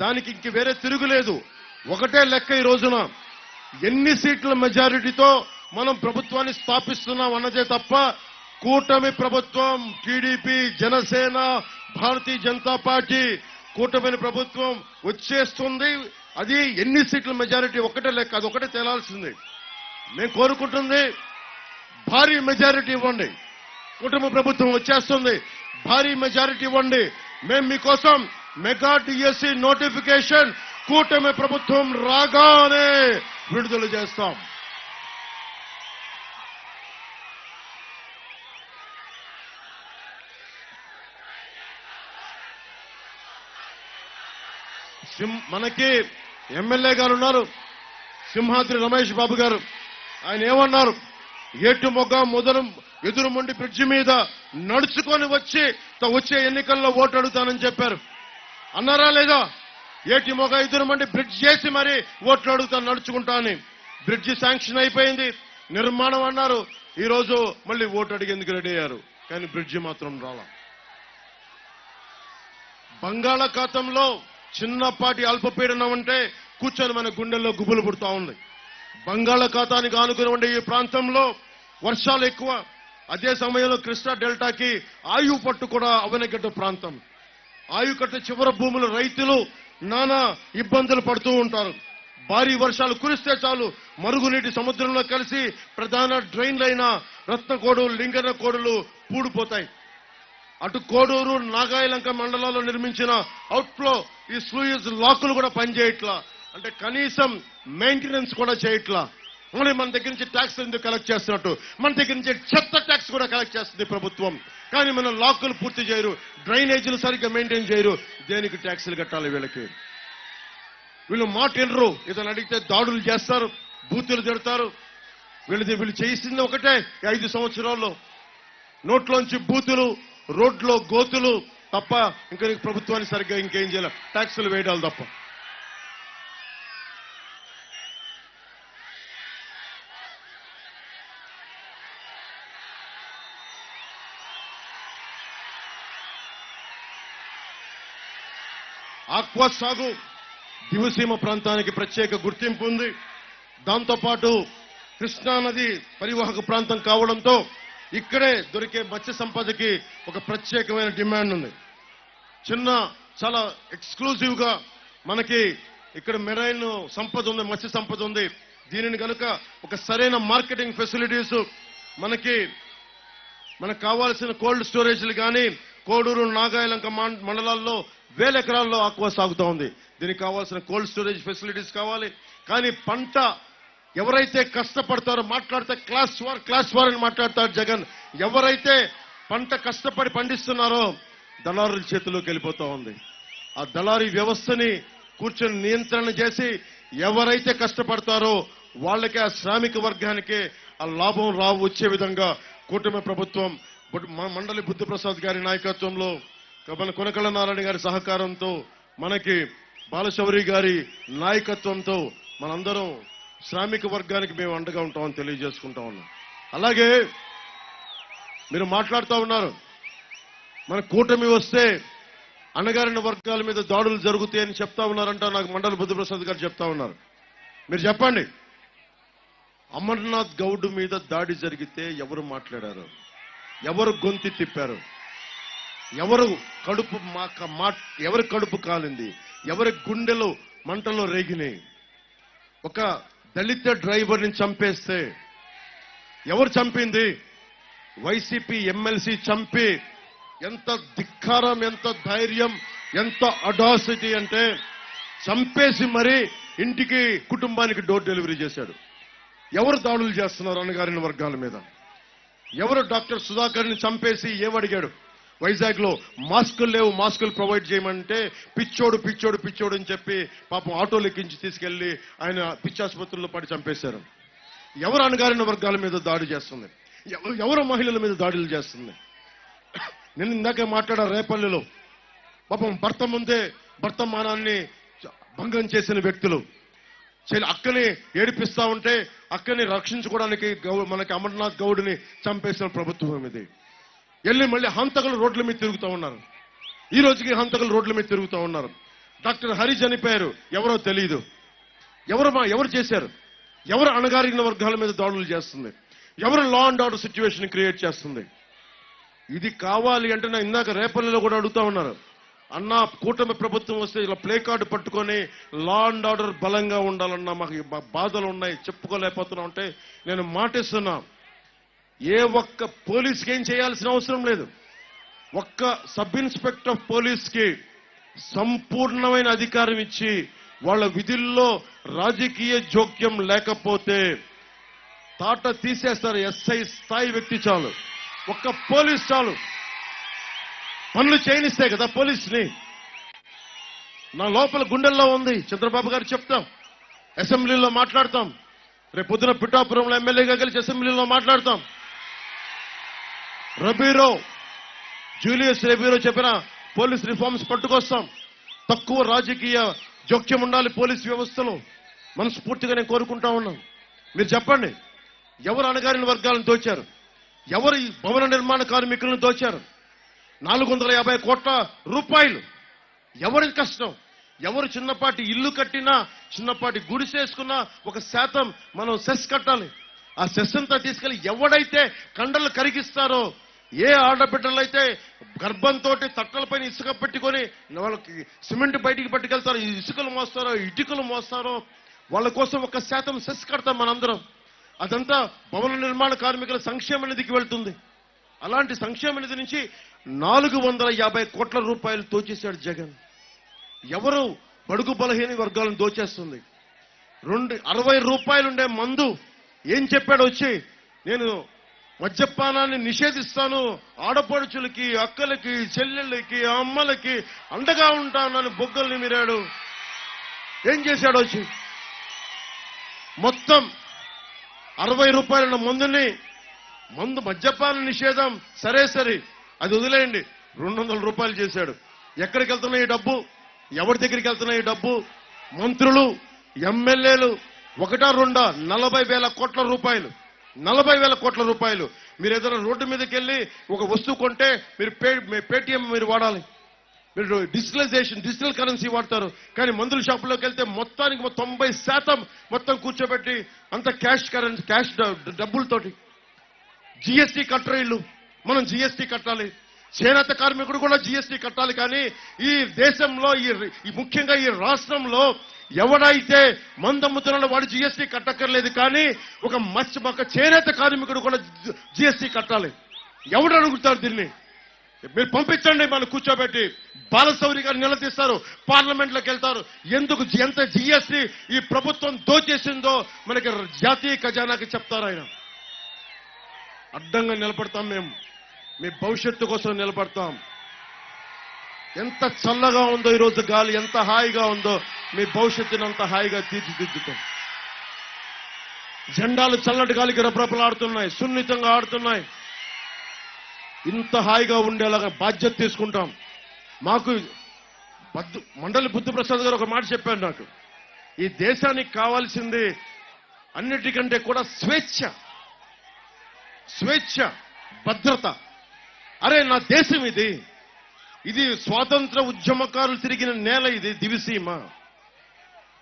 దానికి ఇంక వేరే తిరుగులేదు. ఒకటే లెక్క ఈ రోజున ఎన్ని సీట్ల మెజారిటీతో మనం ప్రభుత్వాన్ని స్థాపిస్తున్నాం అన్నదే తప్ప కూటమి ప్రభుత్వం, టీడీపీ, జనసేన, భారతీయ జనతా పార్టీ కూటమి ప్రభుత్వం వచ్చేస్తుంది. అది ఎన్ని సీట్ల మెజారిటీ ఒకటే లెక్క, అది ఒకటే తేలాల్సింది. మేము కోరుకుంటుంది భారీ మెజారిటీ ఇవ్వండి. కుటుంబ ప్రభుత్వం వచ్చేస్తుంది, భారీ మెజారిటీ ఇవ్వండి. మేము మీకోసం మెగా డిఎస్సి నోటిఫికేషన్ కూటమి ప్రభుత్వం రాగానే విడుదల చేస్తాం. మనకి ఎమ్మెల్యే గారు ఉన్నారు, సింహాద్రి రమేష్ బాబు గారు. ఆయన ఏమన్నారు, ఏటుమొగ ఎదురుమండి బ్రిడ్జి మీద నడుచుకొని వచ్చే ఎన్నికల్లో ఓటు అడుగుతానని చెప్పారు. అన్నారా లేదా? ఏటిమొగ ఎదురుమండి బ్రిడ్జ్ చేసి మరి ఓట్లు అడుగుతాను నడుచుకుంటా అని. బ్రిడ్జి శాంక్షన్ అయిపోయింది, నిర్మాణం అన్నారు. ఈ రోజు మళ్ళీ ఓటు అడిగేందుకు రెడీ అయ్యారు, కానీ బ్రిడ్జి మాత్రం రాలా. బంగాళాఖాతంలో చిన్నపాటి అల్పపీడనం అంటే కూర్చొని మన గుండెల్లో గుబులు పుడతా ఉంది. బంగాళాఖాతానికి ఆనుకుని ఉండే ఈ ప్రాంతంలో వర్షాలు ఎక్కువ. అదే సమయంలో కృష్ణా డెల్టాకి ఆయువు పట్టు కూడా అవనిగడ్డ ప్రాంతం. ఆయుకట్ట చివర భూముల రైతులు నానా ఇబ్బందులు పడుతూ ఉంటారు. భారీ వర్షాలు కురిస్తే చాలు మరుగునీటి సముద్రంలో కలిసి ప్రధాన డ్రైన్లైన రత్నకోడు, లింగన కోడులు పూడిపోతాయి. అటు కోడూరు, నాగాయలంక మండలాల్లో నిర్మించిన అవుట్ఫ్లో ఈ స్లూయిజ్ లాకులు కూడా పనిచేయట్లా. అంటే కనీసం మెయింటెనెన్స్ కూడా చేయట్లా. మరి మన దగ్గర నుంచి ట్యాక్స్ ఎందుకు కలెక్ట్ చేస్తున్నట్టు, మన దగ్గర నుంచి చెత్త ట్యాక్స్ కూడా కలెక్ట్ చేస్తుంది ప్రభుత్వం. కానీ మన లాకులు పూర్తి చేయరు, డ్రైనేజీలు సరిగ్గా మెయింటైన్ చేయరు. దేనికి ట్యాక్సులు కట్టాలి వీళ్ళకి? వీళ్ళు మాట వినరు. ఇతను అడిగితే దాడులు చేస్తారు, బూతులు తిడతారు. వీళ్ళు చేసింది ఒకటే 5 సంవత్సరాల్లో, నోట్లోంచి బూతులు, రోడ్లో గోతులు తప్ప ఇంకా ప్రభుత్వాన్ని సరిగ్గా ఇంకేం చేయాలి, ట్యాక్సులు వేయడాలు తప్ప. ఆక్వా సాగు దివసీమ ప్రాంతానికి ప్రత్యేక గుర్తింపు ఉంది. దాంతోపాటు కృష్ణానది పరివాహక ప్రాంతం కావడంతో ఇక్కడే దొరికే మత్స్య సంపదకి ఒక ప్రత్యేకమైన డిమాండ్ ఉంది. చాలా ఎక్స్క్లూజివ్ గా మనకి ఇక్కడ మెరైన్ సంపద ఉంది, మత్స్య సంపద ఉంది. దీనిని కనుక ఒక సరైన మార్కెటింగ్ ఫెసిలిటీస్ మనకు కావాల్సిన కోల్డ్ స్టోరేజ్లు కానీ కోడూరు, నాగాయలంక మండలాల్లో 1000 ఎకరాల్లో ఆక్వా సాగుతూ ఉంది. దీనికి కావాల్సిన కోల్డ్ స్టోరేజ్ ఫెసిలిటీస్ కావాలి. కానీ పంట ఎవరైతే కష్టపడతారో, మాట్లాడితే క్లాస్ వార్ అని మాట్లాడతారు జగన్. ఎవరైతే పంట కష్టపడి పండిస్తున్నారో దళారుల చేతిలోకి వెళ్ళిపోతా ఉంది. ఆ దళారీ వ్యవస్థని కూర్చొని నియంత్రణ చేసి ఎవరైతే కష్టపడతారో వాళ్ళకే, ఆ శ్రామిక వర్గానికే ఆ లాభం వచ్చే విధంగా కూటమి ప్రభుత్వం మండలి బుద్ధప్రసాద్ గారి నాయకత్వంలో, మన కొనకళ్ళ నారాయణ గారి సహకారంతో, మనకి బాలశౌరి గారి నాయకత్వంతో మనందరం శ్రామిక వర్గానికి మేము అండగా ఉంటామని తెలియజేసుకుంటా ఉన్నాం. అలాగే మీరు మాట్లాడుతూ ఉన్నారు, మన కూటమి వస్తే అణగారిన వర్గాల మీద దాడులు జరుగుతాయని చెప్తా ఉన్నారంట. నాకు మండలి బుద్ధప్రసాద్ గారు చెప్తా ఉన్నారు. మీరు చెప్పండి, అమర్నాథ్ గౌడ్ మీద దాడి జరిగితే ఎవరు మాట్లాడారు? ఎవరు గొంతి తిప్పారు, ఎవరు కడుపు ఎవరి కడుపు కాలింది, ఎవరి గుండెలు మంటలో రేగినాయి. ఒక దళిత డ్రైవర్ని చంపేస్తే ఎవరు చంపింది? వైసీపీ ఎమ్మెల్సీ చంపి ఎంత ధిక్కారం, ఎంత ధైర్యం, ఎంత అడాసిటీ అంటే చంపేసి మరీ ఇంటికి కుటుంబానికి డోర్ డెలివరీ చేశాడు. ఎవరు దాడులు చేస్తున్నారు అన్నగారిన వర్గాల మీద? ఎవరు డాక్టర్ సుధాకర్ని చంపేసి ఏమడిగాడు? వైజాగ్ లో మాస్కులు లేవు, మాస్కులు ప్రొవైడ్ చేయమంటే పిచ్చోడు పిచ్చోడు పిచ్చోడు అని చెప్పి పాపం ఆటోలు ఎక్కించి తీసుకెళ్లి ఆయన పిచ్చాసుపత్రుల్లో పడి చంపేశారు. ఎవరు అణగారిన వర్గాల మీద దాడి చేస్తుంది? ఎవరు మహిళల మీద దాడులు చేస్తుంది? నేను ఇందాకే మాట్లాడా రేపల్లిలో పాపం భర్త ముందే భర్త మానాన్ని భంగం చేసిన వ్యక్తులు అక్కని ఏడిపిస్తా ఉంటే అక్కని రక్షించుకోవడానికి మనకి అమర్నాథ్ గౌడ్ని చంపేసిన ప్రభుత్వం ఇది. వెళ్ళి మళ్ళీ హంతకులు రోడ్ల మీద తిరుగుతూ ఉన్నారు. ఈ రోజుకి హంతకులు రోడ్ల మీద తిరుగుతూ ఉన్నారు. డాక్టర్ హరి చనిపోయారు, ఎవరో తెలియదు. ఎవరు చేశారు? ఎవరు అణగారిన వర్గాల మీద దాడులు చేస్తుంది? ఎవరు law and order situation create చేస్తుంది? ఇది కావాలి అంటే నా ఇందాక రేపల్లిలో కూడా అడుగుతా ఉన్నారు, అన్న కూటమి ప్రభుత్వం వస్తే ఇలా ప్లే కార్డు పట్టుకొని లా అండ్ ఆర్డర్ బలంగా ఉండాలన్నా మాకు బాధలు ఉన్నాయి, చెప్పుకోలేకపోతున్నాం అంటే నేను మాటిస్తున్నా, ఏ ఒక్క పోలీస్కి ఏం చేయాల్సిన అవసరం లేదు. ఒక్క సబ్ ఇన్స్పెక్టర్ ఆఫ్ పోలీస్కి సంపూర్ణమైన అధికారం ఇచ్చి వాళ్ళ విధుల్లో రాజకీయ జోక్యం లేకపోతే తాట తీసేస్తారు. ఎస్ఐ స్థాయి వ్యక్తి చాలు, ఒక్క పోలీస్ చాలు, పనులు చేయనిస్తే కదా పోలీసుని. నా లోపల గుండెల్లో ఉంది, చంద్రబాబు గారు చెప్తాం, అసెంబ్లీలో మాట్లాడతాం, రేపు పొద్దున పిఠాపురంలో ఎమ్మెల్యేగా కలిసి అసెంబ్లీలో మాట్లాడతాం. జూలియస్ రెబీరో చెప్పిన పోలీస్ రిఫార్మ్స్ పట్టుకొస్తాం. తక్కువ రాజకీయ జోక్యం ఉండాలి పోలీస్ వ్యవస్థలో, మనస్ఫూర్తిగా నేను కోరుకుంటా ఉన్నాను. మీరు చెప్పండి, ఎవరు అణగారిన వర్గాలను దోచారు? ఎవరు ఈ భవన నిర్మాణ కార్మికులను దోచారు? 450 కోట్ల రూపాయలు ఎవరి కష్టం? ఎవరు చిన్నపాటి ఇల్లు కట్టినా, చిన్నపాటి గుడిసేసుకున్నా 1% మనం సెస్ కట్టాలి. ఆ సెస్ అంతా తీసుకెళ్లి ఎవడైతే కండలు కరిగిస్తారో, ఏ ఆడబిడ్డలైతే గర్భంతో తట్టలపైన ఇసుక పెట్టుకొని వాళ్ళకి సిమెంట్ బయటికి పట్టుకెళ్తారో, ఇసుకలు మోస్తారో, ఇటుకలు మోస్తారో, వాళ్ళ కోసం 1% సెస్ కడతాం మనందరం. అదంతా భవన నిర్మాణ కార్మికుల సంక్షేమ నిధికి వెళ్తుంది. అలాంటి సంక్షేమ నిధి నుంచి 450 కోట్ల రూపాయలు దోచేశాడు జగన్. ఎవరు బడుగు బలహీన వర్గాలను దోచేస్తుంది? 60 రూపాయలుండే మందు ఏం చెప్పాడు వచ్చి, నేను మద్యపానాన్ని నిషేధిస్తాను, ఆడపడుచులకి, అక్కలకి, చెల్లెళ్ళకి, అమ్మలకి అండగా ఉంటానని బొగ్గల్ని మీరాడు. ఏం చేశాడు వచ్చి? మొత్తం 60 రూపాయల మందు మద్యపాన నిషేధం సరే, అది వదిలేయండి, 200 రూపాయలు చేశాడు. ఎక్కడికి వెళ్తున్నాయి ఈ డబ్బు? ఎవరి దగ్గరికి వెళ్తున్నాయి ఈ డబ్బు? మంత్రులు, ఎమ్మెల్యేలు 1-2 40,000 కోట్ల రూపాయలు, 40,000 కోట్ల రూపాయలు. మీరు ఏదైనా రోడ్డు మీదకి వెళ్ళి ఒక వస్తువు కొంటే మీరు పేటీఎం మీరు వాడాలి, మీరు డిజిటల్ కరెన్సీ వాడతారు. కానీ మందుల షాపులోకి వెళ్తే మొత్తానికి 90% మొత్తం కూర్చోబెట్టి అంత క్యాష్ డబ్బులతోటి. జీఎస్టీ కట్టరు ఇల్లు, మనం జీఎస్టీ కట్టాలి. చేనేత కార్మికుడు కూడా జీఎస్టీ కట్టాలి. కానీ ఈ దేశంలో ఈ ముఖ్యంగా ఈ రాష్ట్రంలో ఎవడైతే మందమ్ముతున్నాడో వాడు జీఎస్టీ కట్టక్కర్లేదు. కానీ ఒక చేనేత కార్మికుడు కూడా జీఎస్టీ కట్టాలి. ఎవడు అడుగుతారు దీన్ని? మీరు పంపించండి, మనం కూర్చోబెట్టి బాలశౌరి గారు నిలదీస్తారు, పార్లమెంట్లోకి వెళ్తారు. ఎందుకు ఎంత జీఎస్టీ ఈ ప్రభుత్వం దోచేసిందో మనకి జాతీయ ఖజానాకి చెప్తారు. ఆయన అడ్డంగా నిలబడతాం, మేము మీ భవిష్యత్తు కోసం నిలబడతాం. ఎంత చల్లగా ఉందో ఈరోజు గాలి, ఎంత హాయిగా ఉందో, మీ భవిష్యత్తుని అంత హాయిగా తీర్చిదిద్దుతాం. జెండాలు చల్లటి గాలికి రెపరెపలాడుతున్నాయి, సున్నితంగా ఆడుతున్నాయి. ఇంత హాయిగా ఉండేలాగా బాధ్యత తీసుకుంటాం. మాకు మండలి బుద్ధప్రసాద్ గారు ఒక మాట చెప్పారు నాకు, ఈ దేశానికి కావాల్సింది అన్నిటికంటే కూడా స్వేచ్ఛ, భద్రత. అరే నా దేశం ఇది స్వాతంత్ర ఉద్యమకారులు తిరిగిన నేల, ఇది దివిసీమ,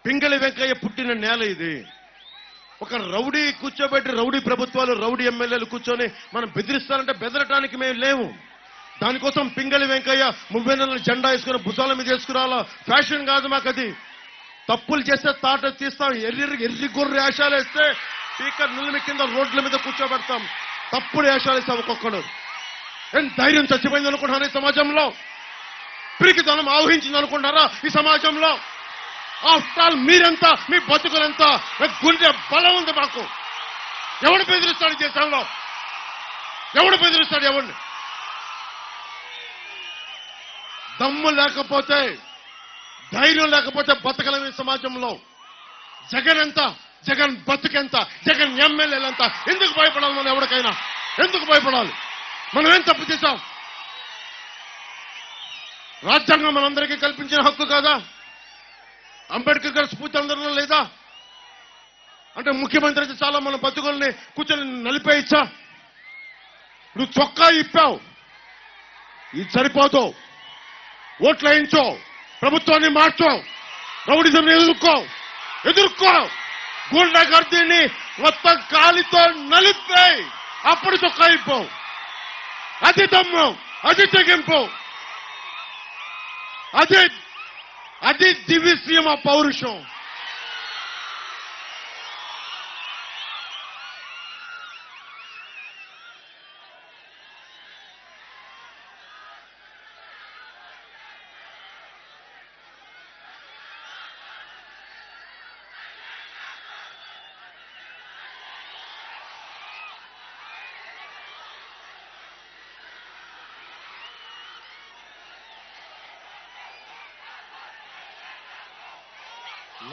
పింగళి వెంకయ్య పుట్టిన నేల, ఇది ఒక రౌడీ కూర్చోబెట్టి రౌడీ ప్రభుత్వాలు రౌడీ ఎమ్మెల్యేలు కూర్చొని మనం బెదిరిస్తారంటే బెదరటానికి మేము లేవు. దానికోసం పింగళి వెంకయ్య 30 నెలల జెండా వేసుకుని భుజాల మీద వేసుకురావాలా ఫ్యాషన్ కాదు మాకు. అది తప్పులు చేస్తే తాట తీస్తాం. ఎర్రి గొర్రె వేషాలు వేస్తే స్పీకర్ నిలిమి కింద రోడ్ల మీద కూర్చోబెడతాం. తప్పుడు వేషాలు వేస్తాం ఒక్కొక్కడు. ఏం ధైర్యం చచ్చిపోయింది అనుకుంటున్నారా ఈ సమాజంలో? పిరికితనం ఆవహించింది అనుకుంటున్నారా ఈ సమాజంలో? ఆఫ్టర్ ఆల్ మీరెంత, మీ బతుకులంత, గుండె బలం ఉంది మాకు. ఎవడు బెదిరిస్తాడు దేశంలో? ఎవడు బెదిరిస్తాడు? ఎవడిని? దమ్ము లేకపోతే, ధైర్యం లేకపోతే బతకలేం ఈ సమాజంలో. జగన్ ఎంత, జగన్ బతుకెంత, జగన్ ఎమ్మెల్యేలంత. ఎందుకు భయపడాలి మనం? ఎవరికైనా ఎందుకు భయపడాలి? మనం ఏం తప్పు చేశాం? రాజ్యాంగం మనందరికీ కల్పించిన హక్కు కాదా? అంబేద్కర్ గారి స్ఫూర్తి అందరిలో లేదా? అంటే ముఖ్యమంత్రి అయితే చాలా మన బతుకుల్ని కూర్చొని నలిపేయచ్చా? నువ్వు చొక్కా ఇప్పావు, ఇది సరిపోదు. ఓట్లు వేయించో, ప్రభుత్వాన్ని మార్చో, రౌడిజం ఎదుర్కో, గూండాగర్దీని మొత్తం కాలితో నలిపేయి, అప్పుడు చొక్కా ఇప్పావు. అది దమ్ము, అది తెగింపు, అది దివ్యశ్రీమ పౌరుషం.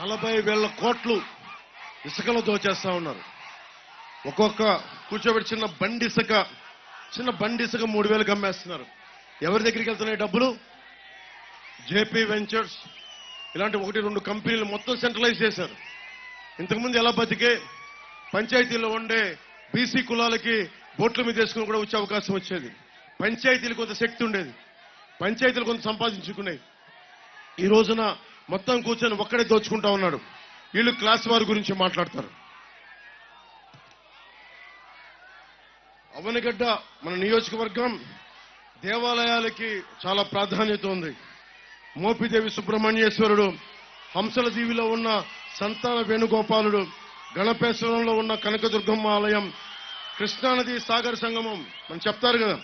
$40,000 కోట్లు ఇసుకలో దోచేస్తా ఉన్నారు. ఒక్కొక్క కూర్చోబెట్టి చిన్న బండి ఇసుక 3,000కి అమ్మేస్తున్నారు. ఎవరి దగ్గరికి వెళ్తున్నాయి డబ్బులు? జేపీ వెంచర్స్ ఇలాంటి 1-2 కంపెనీలు మొత్తం సెంట్రలైజ్ చేశారు. ఇంతకుముందు ఎలా బతికే పంచాయతీలో ఉండే బీసీ కులాలకి బోట్ల మీద వేసుకుని కూడా వచ్చే అవకాశం వచ్చేది. పంచాయతీలు కొంత శక్తి ఉండేది, పంచాయతీలు కొంత సంపాదించుకునేవి. ఈ రోజున మొత్తం కూర్చొని ఒక్కడే దోచుకుంటా ఉన్నాడు. వీళ్ళు క్లాస్ వారి గురించి మాట్లాడతారు. అవనిగడ్డ మన నియోజకవర్గం దేవాలయాలకి చాలా ప్రాధాన్యత ఉంది. మోపిదేవి సుబ్రహ్మణ్యేశ్వరుడు, హంసల దీవిలో ఉన్న సంతాన వేణుగోపాలుడు, గణపేశ్వరంలో ఉన్న కనకదుర్గమ్మ ఆలయం, కృష్ణానది సాగర సంగమం. మనం చెప్తారు కదా,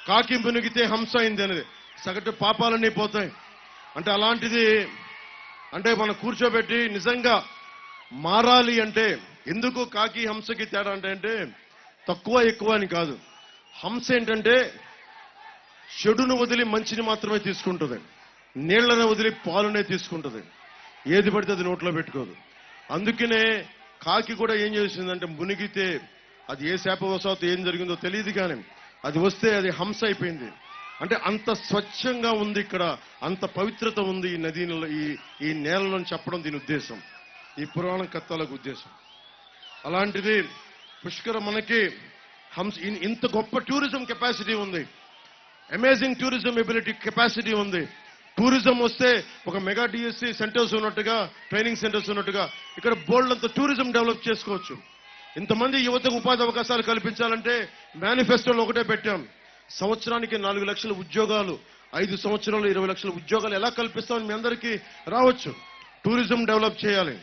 కాకి మునిగితే హంస అయింది అనేది, సగటు పాపాలన్నీ పోతాయి. అంటే అలాంటిది, అంటే మనం కూర్చోబెట్టి నిజంగా మారాలి అంటే ఎందుకు కాకి హంసకి తేడా అంటే తక్కువ ఎక్కువ అని కాదు. హంస ఏంటంటే చెడును వదిలి మంచిని మాత్రమే తీసుకుంటుంది, నీళ్లను వదిలి పాలునే తీసుకుంటుంది, ఏది పడితే అది నోట్లో పెట్టుకోదు. అందుకనే కాకి కూడా ఏం చేసిందంటే మునిగితే అది ఏ శాపవశాత్తు ఏం జరిగిందో తెలియదు, కానీ అది వస్తే అది హంస అయిపోయింది. అంటే అంత స్వచ్ఛంగా ఉంది ఇక్కడ, అంత పవిత్రత ఉంది ఈ నదిలో, ఈ నేలలో చెప్పడం దీని ఉద్దేశం, ఈ పురాణ కథలకు ఉద్దేశం. అలాంటిది పుష్కర మనకి హంస ఇంత గొప్ప టూరిజం కెపాసిటీ ఉంది, అమేజింగ్ టూరిజం ఎబిలిటీ కెపాసిటీ ఉంది. టూరిజం వస్తే ఒక మెగా డిఎస్సి సెంటర్స్ ఉన్నట్టుగా, ట్రైనింగ్ సెంటర్స్ ఉన్నట్టుగా ఇక్కడ బోల్డ్ అంత టూరిజం డెవలప్ చేసుకోవచ్చు. ఇంతమంది యువతకు ఉపాధి అవకాశాలు కల్పించాలంటే మేనిఫెస్టోలో ఒకటే పెట్టాం, సంవత్సరానికి 4 లక్షల ఉద్యోగాలు, 5 సంవత్సరాలు 20 లక్షల ఉద్యోగాలు ఎలా కల్పిస్తామని మీ అందరికీ రావచ్చు. టూరిజం డెవలప్ చేయాలి.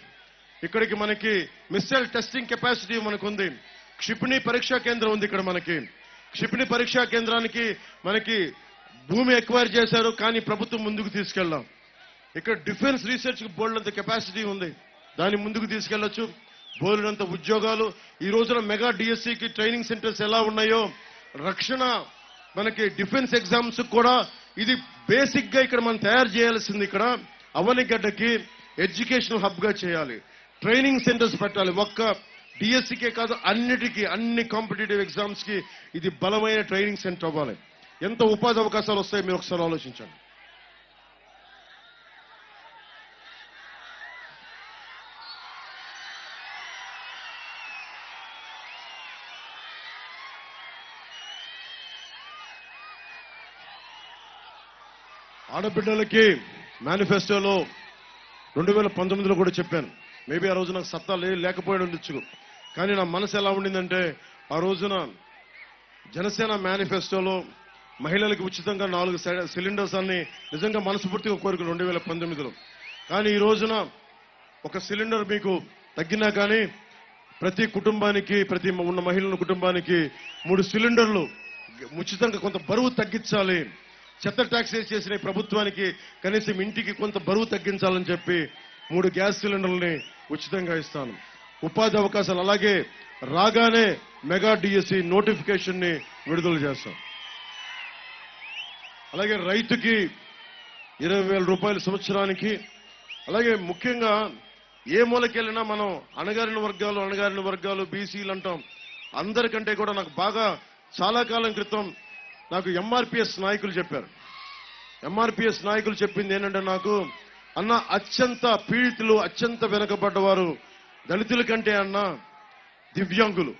ఇక్కడికి మనకి మిస్సైల్ టెస్టింగ్ కెపాసిటీ మనకుంది, క్షిపణి పరీక్షా కేంద్రం ఉంది ఇక్కడ మనకి. క్షిపణి పరీక్షా కేంద్రానికి మనకి భూమి ఎక్వైర్ చేశారు, కానీ ప్రభుత్వం ముందుకు తీసుకెళ్ళాం. ఇక్కడ డిఫెన్స్ రీసెర్చ్ కి బోల్డంత కెపాసిటీ ఉంది, దాన్ని ముందుకు తీసుకెళ్లొచ్చు. బోల్డంత ఉద్యోగాలు. ఈ రోజున మెగా డిఎస్సికి ట్రైనింగ్ సెంటర్స్ ఎలా ఉన్నాయో, రక్షణ మనకి డిఫెన్స్ ఎగ్జామ్స్ కూడా ఇది బేసిక్ గా ఇక్కడ మనం తయారు చేయాల్సింది. ఇక్కడ అవనిగడ్డకి ఎడ్యుకేషనల్ హబ్ గా చేయాలి, ట్రైనింగ్ సెంటర్స్ పెట్టాలి. ఒక్క డిఎస్సికే కాదు, అన్నిటికీ, అన్ని కాంపిటేటివ్ ఎగ్జామ్స్ కి ఇది బలమైన ట్రైనింగ్ సెంటర్ అవ్వాలి. ఎంత ఉపాధి అవకాశాలు వస్తాయి మీరు ఒకసారి ఆలోచించండి. ఆడబిడ్డలకి మేనిఫెస్టోలో 2019లో కూడా చెప్పాను, మేబీ ఆ రోజు నాకు సత్తా లేకపోయి ఉండొచ్చు. కానీ నా మనసు ఎలా ఉండిందంటే ఆ రోజున జనసేన మేనిఫెస్టోలో మహిళలకు ఉచితంగా 4 సిలిండర్స్ అన్ని నిజంగా మనస్ఫూర్తిగా కోరుకుని 2019లో. కానీ ఈ రోజున ఒక సిలిండర్ మీకు తగ్గినా కానీ ప్రతి కుటుంబానికి ప్రతి ఉన్న మహిళల కుటుంబానికి 3 సిలిండర్లు ఉచితంగా కొంత బరువు తగ్గించాలి. చెత్త ట్యాక్స్ చేసిన ఈ ప్రభుత్వానికి కనీసం ఇంటికి కొంత బరువు తగ్గించాలని చెప్పి 3 గ్యాస్ సిలిండర్లని ఉచితంగా ఇస్తాను. ఉపాధి అవకాశాలు అలాగే రాగానే మెగా డిఎస్సి నోటిఫికేషన్ ని విడుదల చేస్తాం. అలాగే రైతుకి 20,000 రూపాయలు సంవత్సరానికి. అలాగే ముఖ్యంగా ఏ మూలకెళ్ళినా మనం అణగారిన వర్గాలు బీసీలు అంటాం. అందరికంటే కూడా నాకు బాగా చాలా కాలం క్రితం నాకు ఎంఆర్పిఎస్ నాయకులు చెప్పారు. ఎంఆర్పిఎస్ నాయకులు చెప్పింది ఏంటంటే నాకు అన్న అత్యంత పీడితులు అత్యంత వెనుకబడ్డవారు దళితుల కంటే అన్న దివ్యాంగులు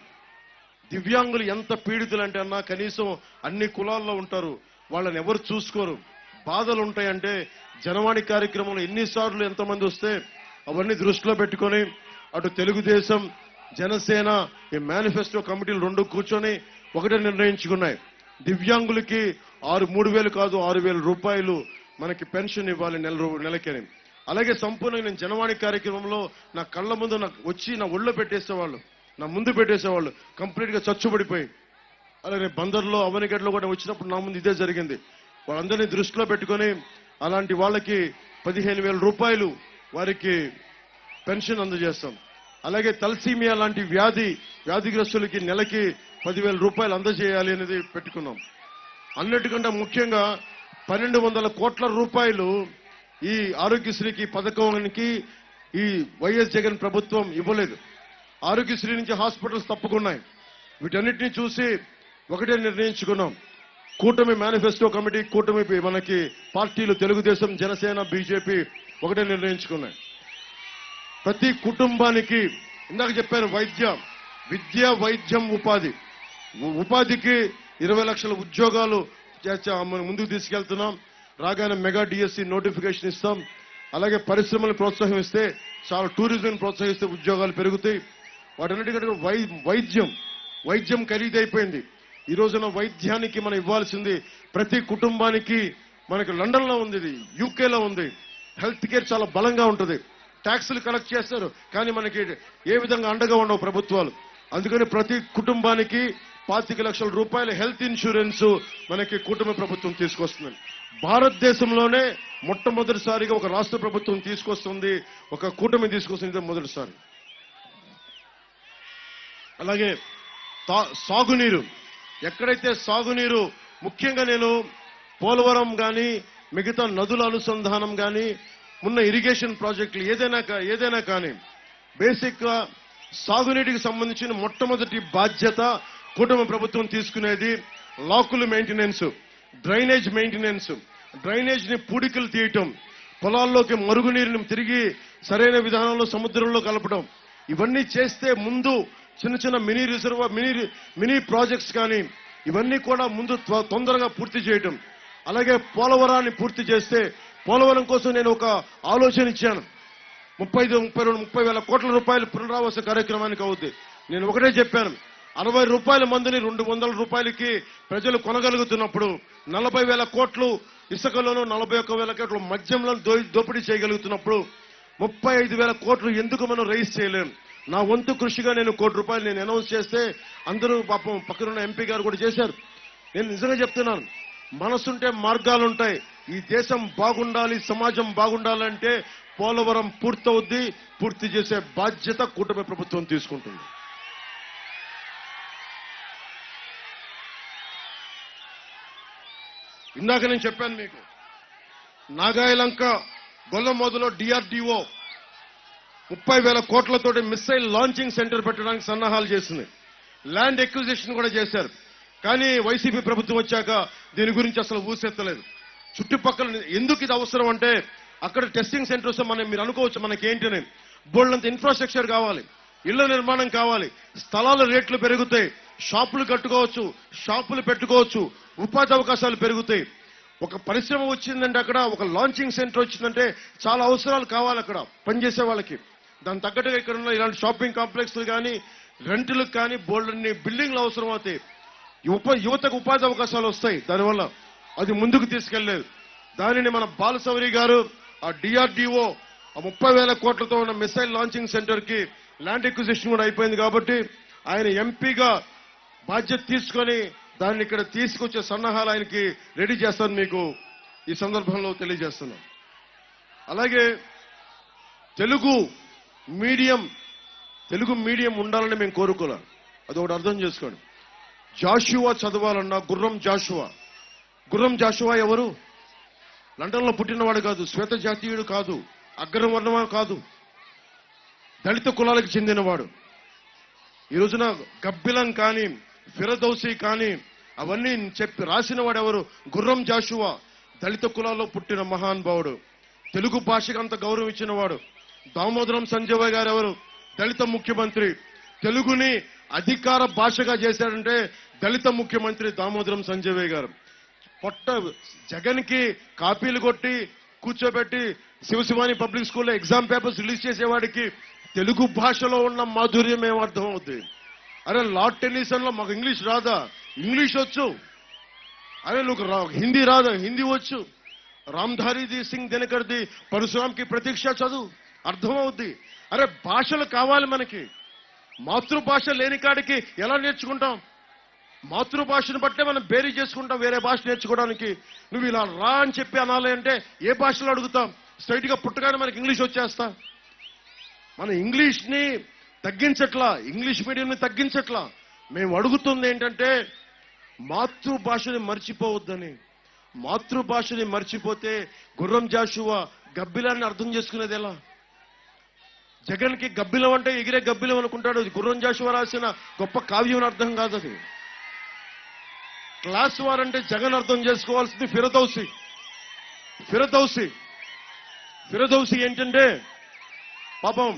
ఎంత పీడితులు అంటే అన్న కనీసం అన్ని కులాల్లో ఉంటారు, వాళ్ళని ఎవరు చూసుకోరు, బాధలు ఉంటాయంటే జనవాణి కార్యక్రమంలో ఎన్నిసార్లు ఎంతమంది వస్తే అవన్నీ దృష్టిలో పెట్టుకొని అటు తెలుగుదేశం జనసేన ఈ మేనిఫెస్టో కమిటీలు 2 కూర్చొని ఒకటే నిర్ణయించుకున్నాయి. దివ్యాంగులకి 3,000 కాదు 6,000 రూపాయలు మనకి పెన్షన్ ఇవ్వాలి నెలకి. అలాగే సంపూర్ణంగా నేను జనవాణి కార్యక్రమంలో నా కళ్ళ ముందు నాకు వచ్చి నా ఒళ్ళో పెట్టేసేవాళ్ళు, నా ముందు పెట్టేసేవాళ్ళు కంప్లీట్ గా చచ్చుబడిపోయి. అలాగే బందర్లో అవనిగడ్డలో కూడా వచ్చినప్పుడు నా ముందు ఇదే జరిగింది. వాళ్ళందరినీ దృష్టిలో పెట్టుకొని అలాంటి వాళ్ళకి 15,000 రూపాయలు వారికి పెన్షన్ అందజేస్తాం. అలాగే తలసీమియా లాంటి వ్యాధిగ్రస్తులకి నెలకి 10,000 రూపాయలు అందజేయాలి అనేది పెట్టుకున్నాం. అన్నిటికంటే ముఖ్యంగా 1,200 కోట్ల రూపాయలు ఈ ఆరోగ్యశ్రీకి పథకానికి ఈ వైఎస్ జగన్ ప్రభుత్వం ఇవ్వలేదు. ఆరోగ్యశ్రీ నుంచి హాస్పిటల్స్ తప్పుకున్నాయి. వీటన్నిటిని చూసి ఒకటే నిర్ణయించుకున్నాం. కూటమి మేనిఫెస్టో కమిటీ కూటమి మనకి పార్టీలు తెలుగుదేశం జనసేన బీజేపీ ఒకటే నిర్ణయించుకున్నాయి. ప్రతి కుటుంబానికి ఇందాక చెప్పాను విద్య వైద్యం ఉపాధికి 20 లక్షల ఉద్యోగాలు మనం ముందుకు తీసుకెళ్తున్నాం. రాగానే మెగా డిఎస్సి నోటిఫికేషన్ ఇస్తాం. అలాగే పరిశ్రమలను ప్రోత్సహిస్తే చాలా టూరిజం ప్రోత్సహిస్తే ఉద్యోగాలు పెరుగుతాయి. వాటన్నిటికంటే వైద్యం ఖరీదైపోయింది. ఈ రోజున వైద్యానికి మనం ఇవ్వాల్సింది ప్రతి కుటుంబానికి మనకి లండన్ లో ఉంది, ఇది యూకేలో ఉంది. హెల్త్ కేర్ చాలా బలంగా ఉంటుంది. ట్యాక్సులు కలెక్ట్ చేస్తారు కానీ మనకి ఏ విధంగా అండగా ఉండవు ప్రభుత్వాలు. అందుకని ప్రతి కుటుంబానికి 25 లక్షల రూపాయల హెల్త్ ఇన్సూరెన్స్ మనకి కూటమి ప్రభుత్వం తీసుకొస్తుంది. భారతదేశంలోనే మొట్టమొదటిసారిగా ఒక రాష్ట్ర ప్రభుత్వం తీసుకొస్తుంది, ఒక కూటమి తీసుకొస్తుంది మొదటిసారి. అలాగే సాగునీరు, ఎక్కడైతే సాగునీరు ముఖ్యంగా నేను పోలవరం కానీ మిగతా నదుల అనుసంధానం కానీ ఉన్న ఇరిగేషన్ ప్రాజెక్టులు ఏదైనా కానీ బేసిక్ గా సాగునీటికి సంబంధించిన మొట్టమొదటి బాధ్యత కూటమి ప్రభుత్వం తీసుకునేది లాకుల మెయింటెనెన్స్, డ్రైనేజ్ ని పూడికలు తీయటం, పొలాల్లోకి మరుగునీరుని తిరిగి సరైన విధానంలో సముద్రంలో కలపడం. ఇవన్నీ చేస్తే ముందు చిన్న మినీ ప్రాజెక్ట్స్ కానీ ఇవన్నీ కూడా ముందు తొందరగా పూర్తి చేయటం. అలాగే పోలవరాన్ని పూర్తి చేస్తే పోలవరం కోసం నేను ఒక ఆలోచన ఇచ్చాను. 30,000 కోట్ల రూపాయలు పునరావాస కార్యక్రమానికి అవుద్ది. నేను ఒకటే చెప్పాను, 60 రూపాయల మందిని 200 రూపాయలకి ప్రజలు కొనగలుగుతున్నప్పుడు 40,000 కోట్లు ఇసుకలోనూ 41,000 కోట్లు మద్యంలో దోపిడీ చేయగలుగుతున్నప్పుడు 35,000 కోట్లు ఎందుకు మనం రైజ్ చేయలేం? నా వంతు కృషిగా నేను ₹1 కోటి నేను అనౌన్స్ చేస్తే అందరూ పాపం పక్కనున్న ఎంపీ గారు కూడా చేశారు. నేను నిజంగా చెప్తున్నాను, మనసుంటే మార్గాలుంటాయి. ఈ దేశం బాగుండాలి, సమాజం బాగుండాలంటే పోలవరం పూర్తవుద్ది. పూర్తి చేసే బాధ్యత కూటమి ప్రభుత్వం తీసుకుంటుంది. ఇందాక నేను చెప్పాను మీకు, నాగాయలంక గొల్లమోదలో డిఆర్డిఓ 30,000 కోట్లతోటి మిస్సైల్ లాంచింగ్ సెంటర్ పెట్టడానికి సన్నాహాలు చేసింది. ల్యాండ్ ఎక్విజిషన్ కూడా చేశారు. కానీ వైసీపీ ప్రభుత్వం వచ్చాక దీని గురించి అసలు ఊసెత్తలేదు. చుట్టుపక్కల ఎందుకు ఇది అవసరం అంటే అక్కడ టెస్టింగ్ సెంటర్స్ మీరు అనుకోవచ్చు మనకేంటని, బోల్డంత ఇన్ఫ్రాస్ట్రక్చర్ కావాలి, ఇళ్ల నిర్మాణం కావాలి, స్థలాల రేట్లు పెరుగుతాయి, షాపులు కట్టుకోవచ్చు, షాపులు పెట్టుకోవచ్చు, ఉపాధి అవకాశాలు పెరుగుతాయి. ఒక పరిశ్రమ వచ్చిందంటే అక్కడ ఒక లాంచింగ్ సెంటర్ వచ్చిందంటే చాలా అవసరాలు కావాలి అక్కడ పనిచేసే వాళ్ళకి. దాని తగ్గట్టుగా ఇక్కడ ఉన్న ఇలాంటి షాపింగ్ కాంప్లెక్స్లు కానీ రెంట్లకు కానీ బోల్డన్ని బిల్డింగ్లు అవసరం అవుతాయి. యువతకు ఉపాధి అవకాశాలు వస్తాయి. దానివల్ల అది ముందుకు తీసుకెళ్లేదు. దానిని మన బాలశౌరి గారు ఆ డిఆర్డిఓ 30,000 కోట్లతో ఉన్న మిసైల్ లాంచింగ్ సెంటర్ కి ల్యాండ్ ఎక్విజిషన్ కూడా అయిపోయింది కాబట్టి ఆయన ఎంపీగా బాధ్యత తీసుకొని దాన్ని ఇక్కడ తీసుకొచ్చే సన్నాహాలు ఆయనకి రెడీ చేస్తాను మీకు ఈ సందర్భంలో తెలియజేస్తున్నాం. అలాగే తెలుగు మీడియం ఉండాలని మేము కోరుకోలేం. అదొకటి అర్థం చేసుకోండి. జాషువా చదవాలన్నా గుర్రం జాషువా ఎవరు? లండన్లో పుట్టినవాడు కాదు, శ్వేత జాతీయుడు కాదు, అగ్రవర్ణమా కాదు, దళిత కులాలకు చెందినవాడు. ఈ రోజున గబ్బిలం కానీ ఫిరదౌసి కానీ అవన్నీ చెప్పి రాసిన వాడు ఎవరు? గుర్రం జాషువా. దళిత కులాల్లో పుట్టిన మహానుభావుడు, తెలుగు భాషకు అంత గౌరవం ఇచ్చిన వాడు. దామోదరం సంజయ్ గారు ఎవరు? దళిత ముఖ్యమంత్రి. తెలుగుని అధికార భాషగా చేశాడంటే దళిత ముఖ్యమంత్రి దామోదరం సంజయ్ గారు. జగన్ కి కాపీలు కొట్టి కూర్చోబెట్టి శివశివాని పబ్లిక్ స్కూల్లో ఎగ్జామ్ పేపర్స్ రిలీజ్ చేసేవాడికి తెలుగు భాషలో ఉన్న మాధుర్యం ఏమర్థం అవుతుంది? అరే లార్డ్ టెన్నిసన్ లో మాకు ఇంగ్లీష్ రాదా? ఇంగ్లీష్ వచ్చు. అరే నువ్వు హిందీ రాదా? హిందీ వచ్చు. రామ్ధారీది సింగ్ దినకర్ది పరశురాంకి ప్రతీక్ష చదువు, అర్థమవుద్ది. అరే భాషలు కావాలి మనకి. మాతృభాష లేని కాడికి ఎలా నేర్చుకుంటాం? మాతృభాషను బట్టే మనం బేరీ చేసుకుంటాం వేరే భాష నేర్చుకోవడానికి. నువ్వు ఇలా రా అని చెప్పి అనాలి అంటే ఏ భాషలో అడుగుతాం? స్ట్రైట్ గా పుట్టగానే మనకి ఇంగ్లీష్ వచ్చేస్తా. మన ఇంగ్లీష్ ని తగ్గించట్లా, ఇంగ్లీష్ మీడియం ని తగ్గించట్లా. మేము అడుగుతుంది ఏంటంటే మాతృభాషని మర్చిపోవద్దని. మాతృభాషని మర్చిపోతే గుర్రం జాషువా గబ్బిలాన్ని అర్థం చేసుకునేది ఎలా? జగన్ కి గబ్బిలం అంటే ఎగిరే గబ్బిలం అనుకుంటాడు. గుర్రం జాషువా రాసిన గొప్ప కావ్యం అర్థం కాదు అది. క్లాస్ వార్ అంటే జగన్ అర్థం చేసుకోవాల్సింది ఫిరదౌసి ఏంటంటే పాపం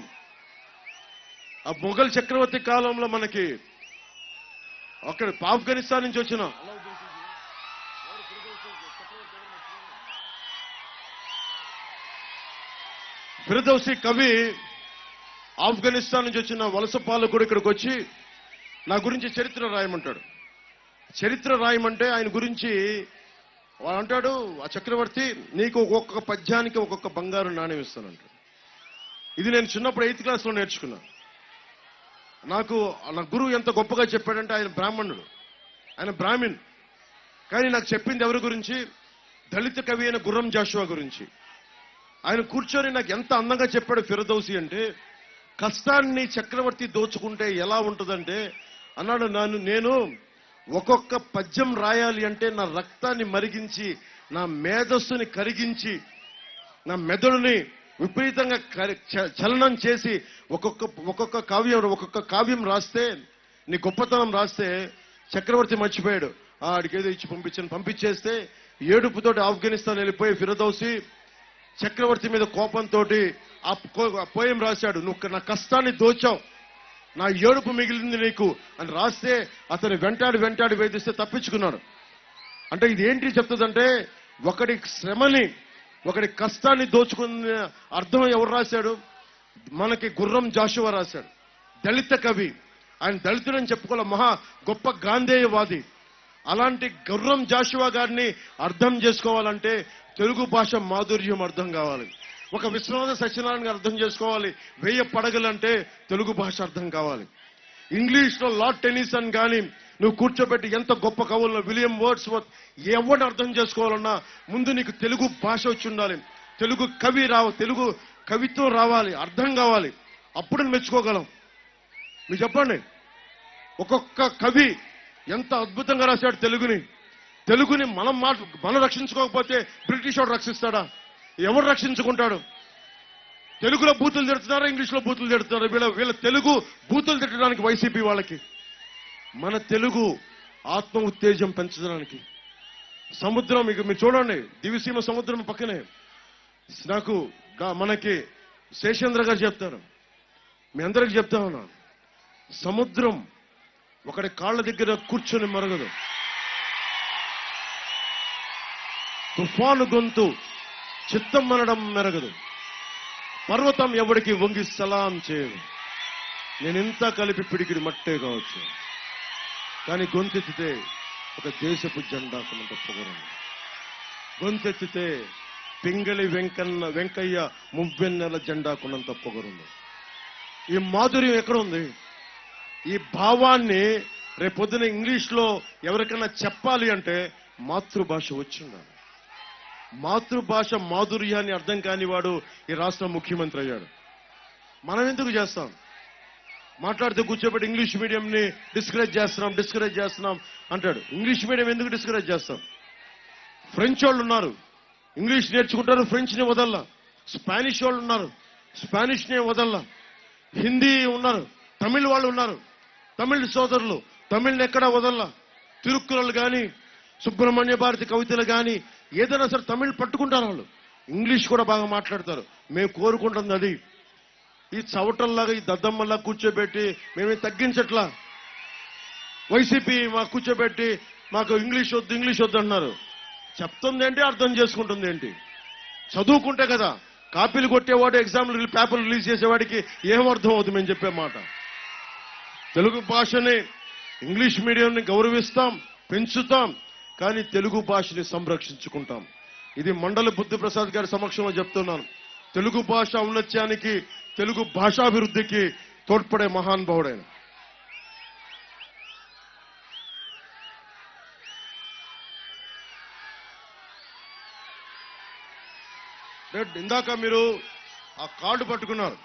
ఆ మొఘల్ చక్రవర్తి కాలంలో మనకి అక్కడ ఆఫ్ఘనిస్తాన్ నుంచి వచ్చిన ఫిరదౌసి కవి ఆఫ్ఘనిస్తాన్ నుంచి వచ్చిన వలస పాలకుడు ఇక్కడికి వచ్చి నా గురించి చరిత్ర రాయమంటాడు. చరిత్ర రాయమంటే ఆయన గురించి అంటాడు ఆ చక్రవర్తి, నీకు ఒక్కొక్క పద్యానికి ఒక్కొక్క బంగారు నాణ్యం ఇస్తానంటాడు. ఇది నేను చిన్నప్పుడు 8th క్లాస్లో నేర్చుకున్నా. నాకు నా గురువు ఎంత గొప్పగా చెప్పాడంటే ఆయన బ్రాహ్మణుడు, ఆయన బ్రాహ్మిన్. కానీ నాకు చెప్పింది ఎవరి గురించి? దళిత కవి అయిన గుర్రం జాషువా గురించి. ఆయన కూర్చొని నాకు ఎంత అందంగా చెప్పాడు ఫిరదౌసి అంటే, కష్టాన్ని చక్రవర్తి దోచుకుంటే ఎలా ఉంటుందంటే అన్నాడు, నేను ఒక్కొక్క పద్యం రాయాలి అంటే నా రక్తాన్ని మరిగించి నా మేధస్సుని కరిగించి నా మెదడుని విపరీతంగా చలనం చేసి ఒక్కొక్క కావ్యం రాస్తే, నీ గొప్పతనం రాస్తే చక్రవర్తి మర్చిపోయాడు. ఆడికేదో ఇచ్చి పంపించేస్తే ఏడుపుతోటి ఆఫ్ఘనిస్తాన్ వెళ్ళిపోయి ఫిరదౌసి చక్రవర్తి మీద కోపంతో ఆ పోయం రాశాడు. నువ్వు నా కష్టాన్ని దోచావు, నా ఏడుపు మిగిలింది నీకు అని రాస్తే అతను వెంటాడి వేధిస్తే తప్పించుకున్నాడు. అంటే ఇది ఏంటి చెప్తుందంటే ఒకడి శ్రమని ఒకడి కష్టాన్ని దోచుకున్న అర్థం ఎవరు రాశాడు? మనకి గుర్రం జాషువా రాశాడు. దళిత కవి. ఆయన దళితుడని చెప్పుకోలే, మహా గొప్ప గాంధేయవాది. అలాంటి గుర్రం జాషువా గారిని అర్థం చేసుకోవాలంటే తెలుగు భాష మాధుర్యం అర్థం కావాలి. ఒక విశ్వనాథ సత్యనారాయణ గారు అర్థం చేసుకోవాలి. 1000 పడగలంటే తెలుగు భాష అర్థం కావాలి. ఇంగ్లీష్ లో లార్డ్ టెన్నిసన్ కానీ నువ్వు కూర్చోబెట్టి ఎంత గొప్ప కవులను విలియం వర్డ్స్వర్త్ ఎవరిని అర్థం చేసుకోవాలన్నా ముందు నీకు తెలుగు భాష వచ్చి ఉండాలి. తెలుగు కవిత్వం రావాలి, అర్థం కావాలి. అప్పుడు మెచ్చుకోగలం. మీరు చెప్పండి, ఒక్కొక్క కవి ఎంత అద్భుతంగా రాశాడు తెలుగుని మనం రక్షించుకోకపోతే బ్రిటిష్ వాడు రక్షిస్తాడా? ఎవరు రక్షించుకుంటాడు? తెలుగులో బూతులు తిడుతున్నారా, ఇంగ్లీష్లో బూతులు తిడుతున్నారా? వీళ్ళ తెలుగు బూతులు తిట్టడానికి వైసీపీ వాళ్ళకి. మన తెలుగు ఆత్మ ఉత్తేజం పెంచడానికి సముద్రం, ఇక మీరు చూడండి దివిసీమ సముద్రం పక్కనే నాకు మనకి శేషేంద్ర గారు చెప్తారు, మీ అందరికి చెప్తా ఉన్నా, సముద్రం ఒకడి కాళ్ళ దగ్గర కూర్చొని మరగదు. తుఫాను గొంతు చిత్తం మనడం మెరగదు. పర్వతం ఎవడికి వంగి సలాం చేయదు. నేనింత కలిపి పిడికిడి మట్టే కావచ్చు, కానీ గొంతెత్తితే ఒక దేశపు జెండాకున్నంత పొగరుంది. గొంతెత్తితే పింగళి వెంకయ్య మువ్వెన్నెల జెండాకున్నంత పొగరుంది. ఈ మాధుర్యం ఎక్కడ ఉంది? ఈ భావాన్ని రేపొద్దున ఇంగ్లీష్లో ఎవరికైనా చెప్పాలి అంటే మాతృభాష వచ్చిండాలి. మాతృభాష మాధుర్యాన్ని అర్థం కాని వాడు ఈ రాష్ట్ర ముఖ్యమంత్రి అయ్యాడు. మనం ఎందుకు చేస్తాం? మాట్లాడితే కూర్చోబెట్టి ఇంగ్లీష్ మీడియంని డిస్కరేజ్ చేస్తున్నాం అంటాడు. ఇంగ్లీష్ మీడియం ఎందుకు డిస్కరేజ్ చేస్తాం? ఫ్రెంచ్ వాళ్ళు ఉన్నారు, ఇంగ్లీష్ నేర్చుకుంటారు, ఫ్రెంచ్ని వదల్లా. స్పానిష్ వాళ్ళు ఉన్నారు, స్పానిష్ని వదల్లా. హిందీ ఉన్నారు, తమిళ్ వాళ్ళు ఉన్నారు, తమిళ్ సోదరులు తమిళ్ని ఎక్కడా వదల్లా. తిరుక్కురలు కానీ, సుబ్రహ్మణ్య భారతి కవితలు కానీ ఏదైనా సరే తమిళ్ పట్టుకుంటారు వాళ్ళు. ఇంగ్లీష్ కూడా బాగా మాట్లాడతారు. మేము కోరుకుంటుంది అది. ఈ చవటల్లాగా ఈ దద్దమ్మల్లా కూర్చోబెట్టి మేమే తగ్గించట్లా. వైసీపీ మాకు కూర్చోబెట్టి మాకు ఇంగ్లీష్ వద్దు అంటున్నారు. చెప్తుంది ఏంటి, అర్థం చేసుకుంటుంది ఏంటి? చదువుకుంటే కదా. కాపీలు కొట్టేవాడు, ఎగ్జామ్లు పేపర్లు రిలీజ్ చేసేవాడికి ఏం అర్థం అవుతుంది మేము చెప్పే మాట? తెలుగు భాషని, ఇంగ్లీష్ మీడియంని గౌరవిస్తాం, పెంచుతాం, కానీ తెలుగు భాషని సంరక్షించుకుంటాం. ఇది మండల బుద్ధిప్రసాద్ గారి సమక్షంలో చెప్తున్నాను. తెలుగు భాష ఔన్నత్యానికి, తెలుగు భాషాభివృద్ధికి తోడ్పడే మహానుభావుడైన ఇందాక మీరు ఆ కార్డు పట్టుకున్నారు.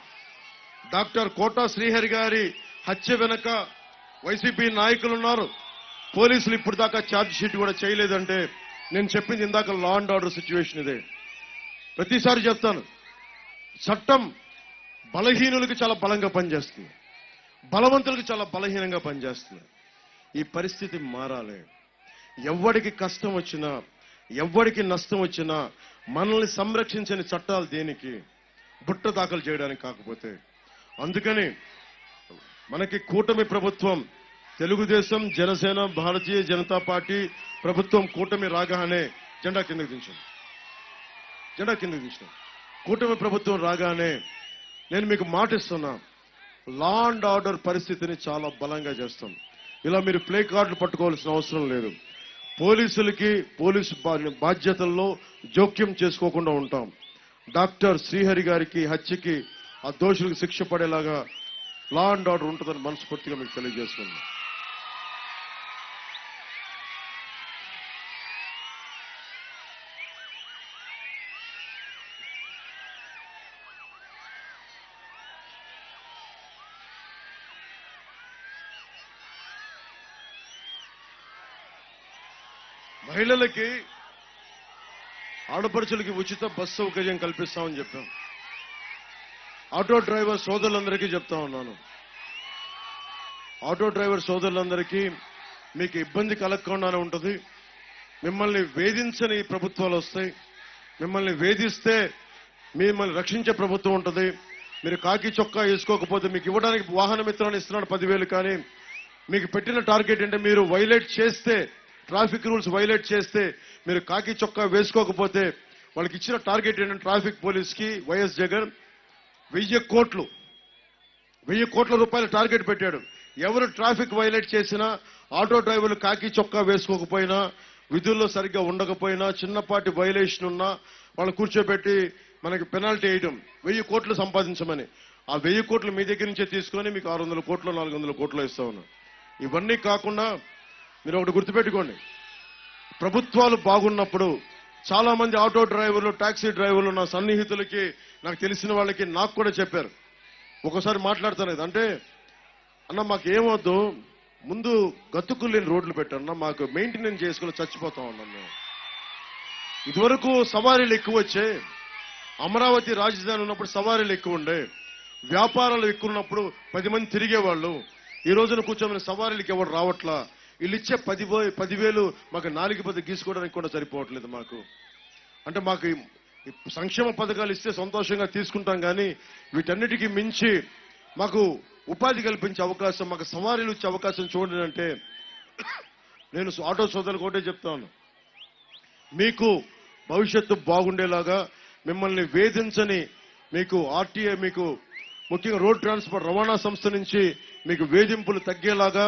డాక్టర్ కోటా శ్రీహరి గారి హత్య వెనక వైసీపీ నాయకులు ఉన్నారు. పోలీసులు ఇప్పుడు దాకా ఛార్జ్ షీట్ కూడా చేయలేదంటే నేను చెప్పింది ఇందాక లా అండ్ ఆర్డర్ సిచ్యువేషన్ ఇదే. ప్రతిసారి చెప్తాను, చట్టం బలహీనులకి చాలా బలంగా పనిచేస్తుంది, బలవంతులకు చాలా బలహీనంగా పనిచేస్తుంది. ఈ పరిస్థితి మారాలి. ఎవ్వడికి కష్టం వచ్చినా, ఎవ్వడికి నష్టం వచ్చినా మనల్ని సంరక్షించని చట్టాలు దేనికి? బుట్ట దాఖలు చేయడానికి కాకపోతే. అందుకని మనకి కూటమి ప్రభుత్వం, తెలుగుదేశం, జనసేన, భారతీయ జనతా పార్టీ ప్రభుత్వం కూటమి రాగానే జెండా కిందకి దించాం. కూటమి ప్రభుత్వం రాగానే నేను మీకు మాటిస్తున్నా, లా అండ్ ఆర్డర్ పరిస్థితిని చాలా బలంగా చేస్తాం. ఇలా మీరు ప్లే కార్డులు పట్టుకోవాల్సిన అవసరం లేదు. పోలీసులకి, పోలీసు బాధ్యతల్లో జోక్యం చేసుకోకుండా ఉంటాం. డాక్టర్ శ్రీహరి గారికి హత్యకి ఆ దోషులకు శిక్ష పడేలాగా లా అండ్ ఆర్డర్ ఉంటుందని మనస్ఫూర్తిగా మీకు తెలియజేస్తున్నాను. మహిళలకి, ఆడపడుచులకి ఉచిత బస్సు సౌకర్యం కల్పిస్తామని చెప్పాం. ఆటో డ్రైవర్ సోదరులందరికీ చెప్తా ఉన్నాను, ఆటో డ్రైవర్ సోదరులందరికీ మీకు ఇబ్బంది కలగకుండానే ఉంటుంది. మిమ్మల్ని వేధించని ప్రభుత్వాలు వస్తాయి. మిమ్మల్ని వేధిస్తే మిమ్మల్ని రక్షించే ప్రభుత్వం ఉంటుంది. మీరు కాకి చొక్కా వేసుకోకపోతే మీకు ఇవ్వడానికి వాహన మిత్రాన్ని ఇస్తున్నాడు 10,000. కానీ మీకు పెట్టిన టార్గెట్ అంటే మీరు వైలేట్ చేస్తే, ట్రాఫిక్ రూల్స్ వైలేట్ చేస్తే, మీరు కాకి చొక్కా వేసుకోకపోతే వాళ్ళకి ఇచ్చిన టార్గెట్ ఏంటంటే ట్రాఫిక్ పోలీస్కి వైఎస్ జగన్ 1,000 కోట్ల రూపాయల టార్గెట్ పెట్టాడు. ఎవరు ట్రాఫిక్ వైలేట్ చేసినా, ఆటో డ్రైవర్లు కాకి చొక్కా వేసుకోకపోయినా, విధుల్లో సరిగ్గా ఉండకపోయినా, చిన్నపాటి వైలేషన్ ఉన్నా వాళ్ళు కూర్చోబెట్టి మనకి పెనాల్టీ వేయడం, 1,000 కోట్లు సంపాదించమని. ఆ 1,000 కోట్లు మీ దగ్గర నుంచే తీసుకొని మీకు 600 కోట్లు 400 కోట్లు ఇస్తా ఉన్నాం. ఇవన్నీ కాకుండా మీరు ఒకటి గుర్తుపెట్టుకోండి, ప్రభుత్వాలు బాగున్నప్పుడు చాలా మంది ఆటో డ్రైవర్లు, టాక్సీ డ్రైవర్లు, నా సన్నిహితులకి, నాకు తెలిసిన వాళ్ళకి, నాకు కూడా చెప్పారు. ఒకసారి మాట్లాడతాను ఇది అంటే, అన్న మాకు ఏమొద్దు, ముందు గతుకులు లేని రోడ్లు పెట్టారన్న, మాకు మెయింటెనెన్స్ చేసుకుని చచ్చిపోతా ఉన్నాం మేము. ఇదివరకు సవారీలు ఎక్కువ వచ్చే, అమరావతి రాజధాని ఉన్నప్పుడు సవారీలు ఎక్కువ ఉండే, వ్యాపారాలు ఎక్కువ ఉన్నప్పుడు 10 మంది తిరిగేవాళ్ళు. ఈ రోజున కూర్చోమని సవారీలకి ఎవరు రావట్లా. వీళ్ళు ఇచ్చే 10,000 మాకు 4 పది గీసుకోవడానికి కూడా సరిపోవట్లేదు మాకు. అంటే మాకు సంక్షేమ పథకాలు ఇస్తే సంతోషంగా తీసుకుంటాం, కానీ వీటన్నిటికీ మించి మాకు ఉపాధి కల్పించే అవకాశం, మాకు సవారీలు ఇచ్చే అవకాశం చూడండి అంటే, నేను ఆటో సోదరులకు ఒకటే చెప్తాను, మీకు భవిష్యత్తు బాగుండేలాగా, మిమ్మల్ని వేధించని మీకు ఆర్టీఏ, మీకు ముఖ్యంగా రోడ్ ట్రాన్స్పోర్ట్ రవాణా సంస్థ నుంచి మీకు వేధింపులు తగ్గేలాగా,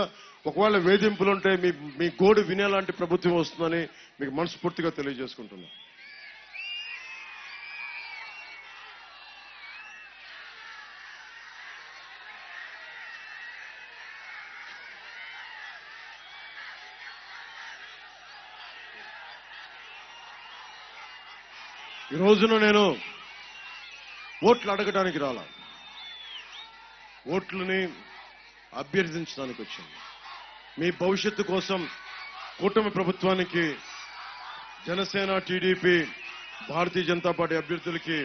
ఒకవేళ వేధింపులు ఉంటే మీ గోడు వినేలాంటి ప్రభుత్వం వస్తుందని మీకు మనస్ఫూర్తిగా తెలియజేసుకుంటున్నాను. ఈ రోజున నేను ఓట్లు అడగడానికి రాలా, ఓట్లని అభ్యర్థించడానికి వచ్చాను. మీ భవిష్యత్తు కోసం కూటమి ప్రభుత్వానికి జనసేన, టీడీపీ, భారతీయ జనతా పార్టీ అభ్యర్థులకి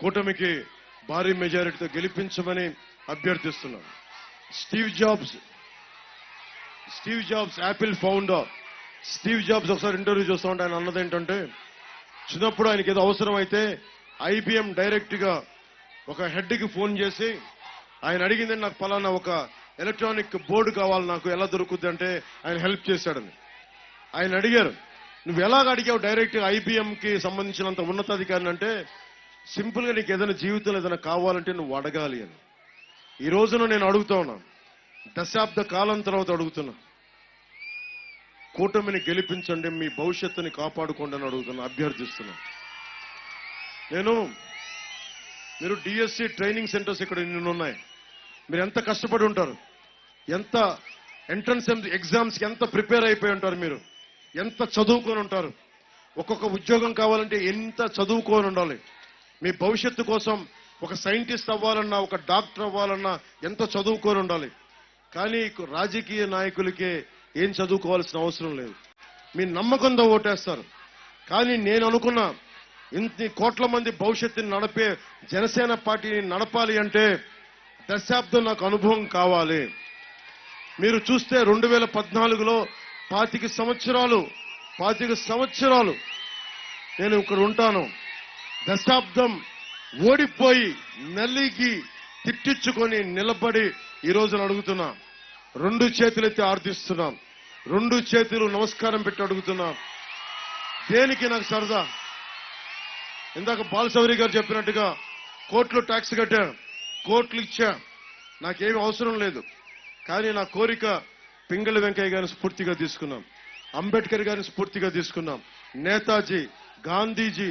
కూటమికి భారీ మెజారిటీతో గెలిపించమని అభ్యర్థిస్తున్నాను. Steve jobs Apple founder Steve jobs ఒకసారి ఇంటర్వ్యూ చూస్తూ ఉంటే ఆయన అన్నది ఏంటంటే, చిన్నప్పుడు ఆయనకి ఏదో అవసరం అయితే IBM డైరెక్ట్ గా ఒక హెడ్ కి ఫోన్ చేసి ఆయన అడిగింది, నాకు పలానా ఒక ఎలక్ట్రానిక్ బోర్డు కావాలి, నాకు ఎలా దొరుకుద్ది అంటే ఆయన హెల్ప్ చేశాడని. ఆయన అడిగారు, నువ్వు ఎలాగ అడిగావు డైరెక్ట్ IBM కి సంబంధించినంత ఉన్నతాధికారిని అంటే, సింపుల్ గా నీకు ఏదైనా జీవితంలో ఏదైనా కావాలంటే నువ్వు అడగాలి అని. ఈ రోజున నేను అడుగుతా ఉన్నాను, దశాబ్ద కాలం తర్వాత అడుగుతున్నా, కూటమిని గెలిపించండి, మీ భవిష్యత్తుని కాపాడుకోండి అని అడుగుతున్నా, అభ్యర్థిస్తున్నా. మీరు DSC ట్రైనింగ్ సెంటర్స్ ఇక్కడ ఉన్నాయి, మీరు ఎంత కష్టపడి ఉంటారు, ఎంత ఎంట్రన్స్ ఎగ్జామ్స్ కి ఎంత ప్రిపేర్ అయిపోయి ఉంటారు, మీరు ఎంత చదువుకొని ఉంటారు, ఒక్కొక్క ఉద్యోగం కావాలంటే ఎంత చదువుకొని ఉండాలి. మీ భవిష్యత్తు కోసం ఒక సైంటిస్ట్ అవ్వాలన్నా, ఒక డాక్టర్ అవ్వాలన్నా ఎంత చదువుకొని ఉండాలి. కానీ రాజకీయ నాయకులకే ఏం చదువుకోవాల్సిన అవసరం లేదు, మీ నమ్మకంతో ఓటేస్తారు. కానీ నేను అనుకున్నా, ఇన్ని కోట్ల మంది భవిష్యత్తుని నడిపే జనసేన పార్టీని నడపాలి అంటే దశాబ్దం నాకు అనుభవం కావాలి. మీరు చూస్తే 2014లో 25 సంవత్సరాలు నేను ఇక్కడ ఉంటాను. దశాబ్దం ఓడిపోయి నలిగి తిట్టించుకొని నిలబడి ఈ రోజున అడుగుతున్నా, 2 చేతులెత్తి ఆర్థిస్తున్నాం, 2 చేతులు నమస్కారం పెట్టి అడుగుతున్నాం. దేనికి నాకు సరదా? ఇందాక బాలశౌరి గారు చెప్పినట్టుగా కోట్లు ట్యాక్స్ కట్టా, కోట్లు ఇచ్చా, నాకేమీ అవసరం లేదు. కానీ నా కోరిక పింగళి వెంకయ్య గారిని స్ఫూర్తిగా తీసుకున్నాం, అంబేద్కర్ గారిని స్ఫూర్తిగా తీసుకున్నాం, నేతాజీ, గాంధీజీ,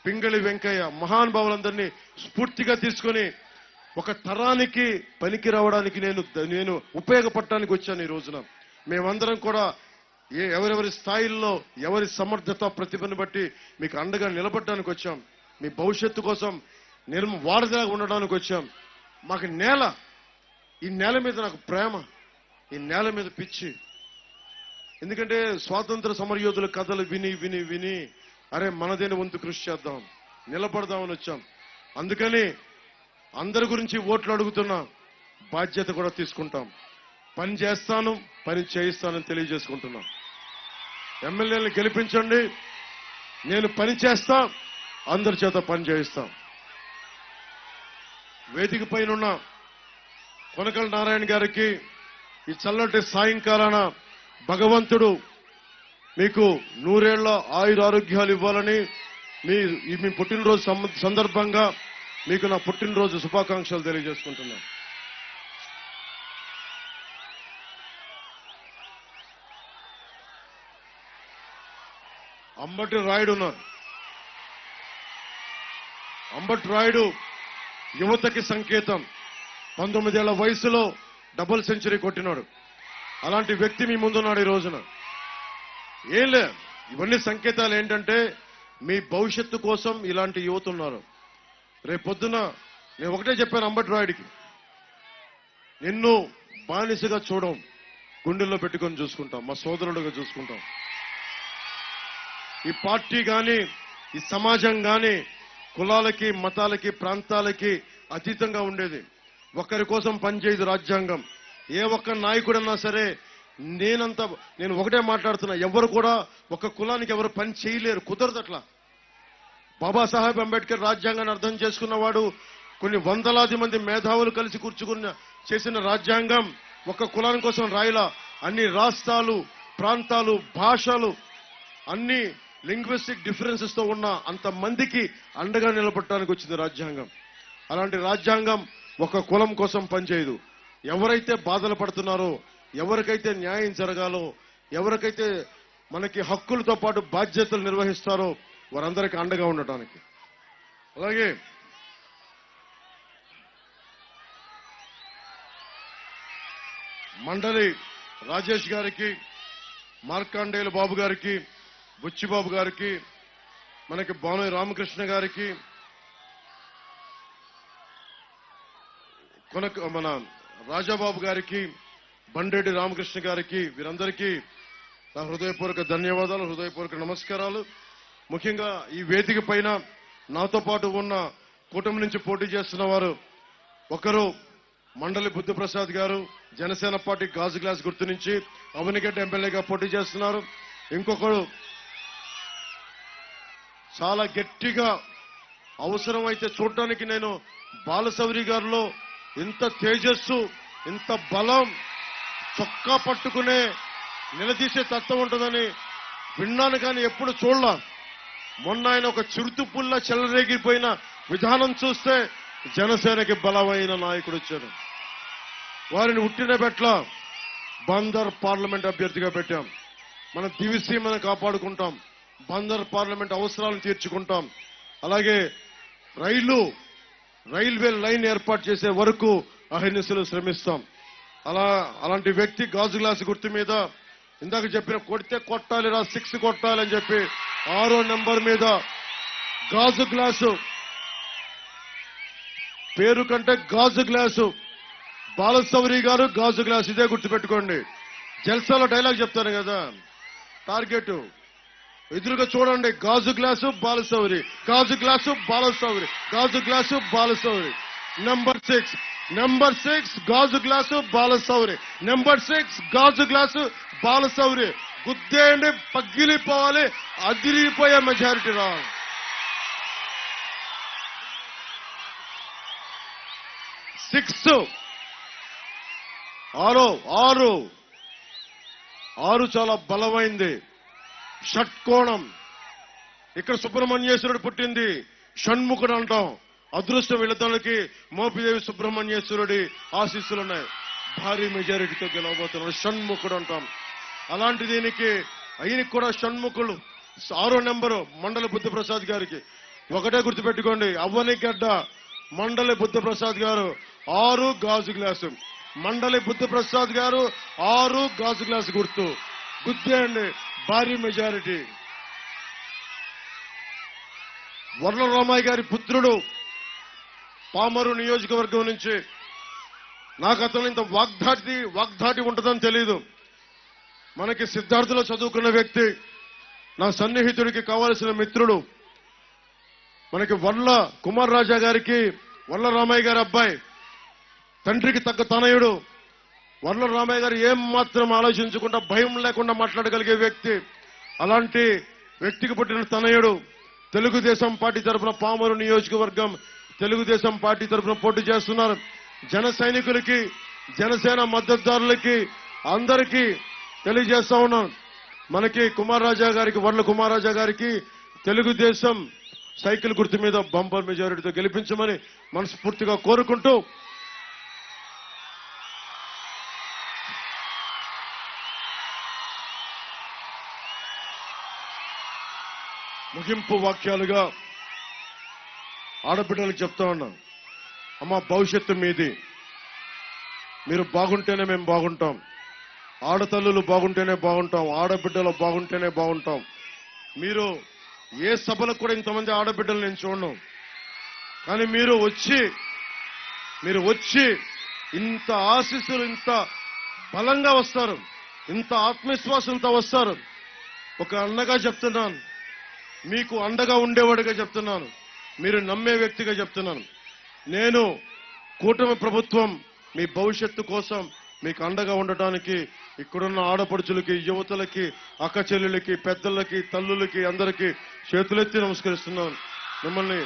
పింగళి వెంకయ్య మహానుభావులందరినీ స్ఫూర్తిగా తీసుకొని ఒక తరానికి పనికి రావడానికి నేను ఉపయోగపడటానికి వచ్చాను. ఈ రోజున మేమందరం కూడా ఎవరెవరి స్థాయిల్లో ఎవరి సమర్థత ప్రతిభను బట్టి మీకు అండగా నిలబడడానికి వచ్చాం. మీ భవిష్యత్తు కోసం వారధిలాగా ఉండడానికి వచ్చాం. మాకు ఈ నేల మీద నాకు ప్రేమ, ఈ నేల మీద పిచ్చి. ఎందుకంటే స్వాతంత్ర సమరయోధుల కథలు విని విని విని అరే మనదేని వంతు కృషి చేద్దాం, నిలబడదామని వచ్చాం. అందుకని అందరి గురించి ఓట్లు అడుగుతున్నా, బాధ్యత కూడా తీసుకుంటాం. పని చేస్తాను, పని చేయిస్తానని తెలియజేసుకుంటున్నా. ఎమ్మెల్యేలను గెలిపించండి, నేను పని చేస్తా, అందరి చేత పని చేయిస్తాం. వేదిక పైన కొనకల నారాయణ గారికి ఈ చల్లటి సాయంకాలాన భగవంతుడు మీకు 100 ఏళ్ల ఆయురారోగ్యాలు ఇవ్వాలని మీ పుట్టినరోజు సందర్భంగా మీకు నా పుట్టినరోజు శుభాకాంక్షలు తెలియజేసుకుంటున్నాను. అంబటి రాయుడు ఉన్నారు. అంబటి రాయుడు యువతకి సంకేతం. 19 ఏళ్ల వయసులో డబుల్ సెంచరీ కొట్టినాడు. అలాంటి వ్యక్తి మీ ముందున్నాడు ఈ రోజున. ఏం లే, ఇవన్నీ సంకేతాలు ఏంటంటే మీ భవిష్యత్తు కోసం ఇలాంటి యువత ఉన్నారు. రేపొద్దున నేను ఒకటే చెప్పాను అంబటి రాయుడికి, నిన్ను బానిసగా చూడం, గుండెల్లో పెట్టుకొని చూసుకుంటాం, మా సోదరుడుగా చూసుకుంటాం. ఈ పార్టీ గాని ఈ సమాజం గాని కులాలకి, మతాలకి, ప్రాంతాలకి అతీతంగా ఉండేది. ఒక్కరి కోసం పనిచేయదు రాజ్యాంగం. ఏ ఒక్క నాయకుడన్నా సరే నేను ఒకటే మాట్లాడుతున్నా, ఎవరు కూడా ఒక కులానికి ఎవరు పని చేయలేరు, కుదరదు అట్లా. బాబాసాహెబ్ అంబేద్కర్ రాజ్యాంగాన్ని అర్థం చేసుకున్నవాడు, కొన్ని వందలాది మంది మేధావులు కలిసి చేసిన రాజ్యాంగం ఒక్క కులాని కోసం రాయలా. అన్ని రాష్ట్రాలు, ప్రాంతాలు, భాషలు, అన్ని లింగ్విస్టిక్ డిఫరెన్సెస్ తో ఉన్న అంతమందికి అండగా నిలబడటానికి వచ్చింది రాజ్యాంగం. అలాంటి రాజ్యాంగం ఒక కులం కోసం పనిచేయదు. ఎవరైతే బాధలు పడుతున్నారో, ఎవరికైతే న్యాయం జరగాలో, ఎవరికైతే మనకి హక్కులతో పాటు బాధ్యతలు నిర్వహిస్తారో వారందరికీ అండగా ఉండటానికి. అలాగే మండలి రాజేష్ గారికి, మార్కాండేయులు బాబు గారికి, బుచ్చిబాబు గారికి, మనకి బాణోయ్ రామకృష్ణ గారికి, మన రాజాబాబు గారికి, బండెడ్డి రామకృష్ణ గారికి, వీరందరికీ నా హృదయపూర్వక ధన్యవాదాలు, హృదయపూర్వక నమస్కారాలు. ముఖ్యంగా ఈ వేదిక పైన నాతో పాటు ఉన్న కూటమి నుంచి పోటీ చేస్తున్న వారు ఒకరు మండలి బుద్ధప్రసాద్ గారు, జనసేన పార్టీ గాజు గ్లాస్ గుర్తు నుంచి అవనిగడ్డ ఎమ్మెల్యేగా పోటీ చేస్తున్నారు. ఇంకొకరు చాలా గట్టిగా అవసరమైతే చూడటానికి నేను బాలశౌరి గారిలో ఇంత తేజస్సు, ఇంత బలం, చొక్కా పట్టుకునే నిలదీసే తత్వం ఉంటుందని విన్నాను, కానీ ఎప్పుడు చూడలా. మొన్న ఆయన ఒక చిరుతుపుల్లా చెలరేగిపోయిన విధానం చూస్తే జనసేనకి బలమైన నాయకుడు వచ్చాడు. వారిని ఉట్టిన పెట్ల బందర్ పార్లమెంట్ అభ్యర్థిగా పెట్టాం. మన దివిసీమను కాపాడుకుంటాం, బందర్ పార్లమెంట్ అవసరాలను తీర్చుకుంటాం. అలాగే రైల్వే లైన్ ఏర్పాటు చేసే వరకు అహర్నిశలు శ్రమిస్తాం. అలాంటి వ్యక్తి గాజు గ్లాసు గుర్తు మీద ఇందాక చెప్పిన కొడితే కొట్టాలి రా 6 కొట్టాలి అని చెప్పి 6వ నెంబర్ మీద గాజు గ్లాసు, పేరు కంటే గాజు గ్లాసు, బాలశౌరి గారు గాజు గ్లాసు, ఇదే గుర్తుపెట్టుకోండి. జల్సాలో డైలాగ్ చెప్తాను కదా, టార్గెట్ ఎదురుగా చూడండి, గాజు గ్లాసు బాలశౌరి, గాజు గ్లాసు బాలశౌరి, గాజు గ్లాసు బాలశౌరి. నెంబర్ 6 గాజు గ్లాసు బాలశౌరి, నెంబర్ 6 గాజు గ్లాసు బాలశౌరి. గుద్దేయండి, పగిలిపోవాలి, అదిరిపోయే మెజారిటీ రావాలి. 6 6 చాలా బలమైంది. షట్కోణం. ఇక్కడ సుబ్రహ్మణ్యేశ్వరుడు పుట్టింది, షణ్ముఖుడు అంటాం. అదృష్టం వీళ్ళతోకి మోపిదేవి సుబ్రహ్మణ్యేశ్వరుడి ఆశీస్సులున్నాయి. భారీ మెజారిటీతో గెలవబోతున్నాడు, షణ్ముఖుడు అంటాం. అలాంటి దీనికి ఆయనకి కూడా షణ్ముఖులు. 6వ నెంబరు మండలి బుద్ధప్రసాద్ గారికి ఒకటే గుర్తుపెట్టుకోండి, అవ్వనిగడ్డ మండలి బుద్ధప్రసాద్ గారు 6 గాజు గ్లాసు, మండలి బుద్ధప్రసాద్ గారు 6 గాజు గ్లాసు గుర్తు. గుర్తేయండి, భారీ మెజారిటీ. వర్ల రామయ్య గారి పుత్రుడు, పామరు నియోజకవర్గం నుంచి. నాకు అతను ఇంత వాగ్దాటి ఉంటుందని తెలీదు. మనకి సిద్ధార్థులో చదువుకున్న వ్యక్తి, నా సన్నిహితుడికి కావలసిన మిత్రుడు. మనకి వర్ల కుమార్ రాజా గారికి వర్ల రామయ్య గారి అబ్బాయి, తండ్రికి తగ్గ తనయుడు. వర్ల రామయ్య గారు ఏం మాత్రం ఆలోచించకుండా, భయం లేకుండా మాట్లాడగలిగే వ్యక్తి. అలాంటి వ్యక్తికి పుట్టిన తనయుడు తెలుగుదేశం పార్టీ తరఫున పామరు నియోజకవర్గం తెలుగుదేశం పార్టీ తరఫున పోటీ చేస్తున్నారు. జన సైనికులకి, జనసేన మద్దతుదారులకి అందరికీ తెలియజేస్తా ఉన్నాం, మనకి కుమారరాజా గారికి, వర్ల కుమారరాజా గారికి తెలుగుదేశం సైకిల్ గుర్తు మీద బంపర్ మెజారిటీతో గెలిపించమని మనస్ఫూర్తిగా కోరుకుంటూ ముగింపు వాక్యాలుగా ఆడబిడ్డలకు చెప్తా ఉన్నాం. అమ్మ, భవిష్యత్తు మీది. మీరు బాగుంటేనే మేము బాగుంటాం. ఆడతల్లులు బాగుంటేనే బాగుంటాం, ఆడబిడ్డలు బాగుంటేనే బాగుంటాం. మీరు ఏ సభలకు కూడా ఇంతమంది ఆడబిడ్డలు నేను చూడను, కానీ మీరు వచ్చి ఇంత ఆశీస్సులు, ఇంత బలంగా వస్తారు, ఇంత ఆత్మవిశ్వాసంతో వస్తారు. ఒక అన్నగా చెప్తున్నాను, మీకు అండగా ఉండేవాడిగా చెప్తున్నాను, మీరు నమ్మే వ్యక్తిగా చెప్తున్నాను. నేను కూటమి ప్రభుత్వం మీ భవిష్యత్తు కోసం మీకు అండగా ఉండటానికి ఇక్కడున్న ఆడపడుచులకి, యువతలకి, అక్క చెల్లెలకి, పెద్దలకి, తల్లులకి అందరికీ చేతులెత్తి నమస్కరిస్తున్నాను. మిమ్మల్ని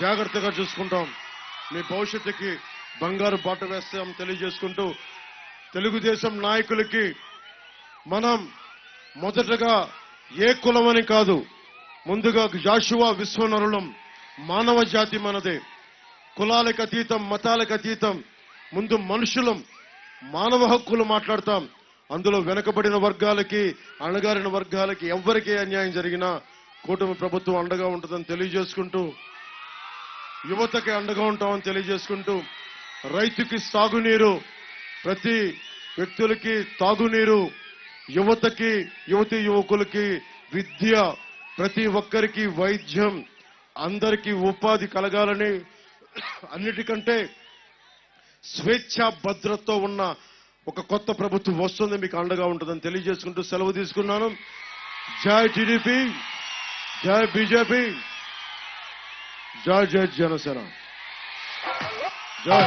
జాగ్రత్తగా చూసుకుంటాం, మీ భవిష్యత్తుకి బంగారు బాట వేస్తాం తెలియజేసుకుంటూ, తెలుగుదేశం నాయకులకి మనం మొదటగా ఏ కులమని కాదు, ముందుగా జాషువా విశ్వనరులం, మానవ జాతి మనదే. కులాలకు అతీతం, మతాలకు అతీతం. ముందు మనుషులం, మానవ హక్కులు మాట్లాడతాం. అందులో వెనుకబడిన వర్గాలకి, అణగారిన వర్గాలకి ఎవ్వరికీ అన్యాయం జరిగినా కూటమి ప్రభుత్వం అండగా ఉంటుందని తెలియజేసుకుంటూ, యువతకి అండగా ఉంటామని తెలియజేసుకుంటూ, రైతుకి సాగునీరు, ప్రతి వ్యక్తులకి తాగునీరు, యువతకి, యువతీ యువకులకి విద్య, ప్రతి ఒక్కరికి వైద్యం, అందరికీ ఉపాధి కలగాలని, అన్నిటికంటే స్వేచ్ఛ భద్రతతో ఉన్న ఒక కొత్త ప్రభుత్వం వస్తుంది, మీకు అండగా ఉంటుందని తెలియజేసుకుంటూ సెలవు తీసుకున్నాను. జై టీడీపీ, జై బీజేపీ, జై జై జనసేన, జై.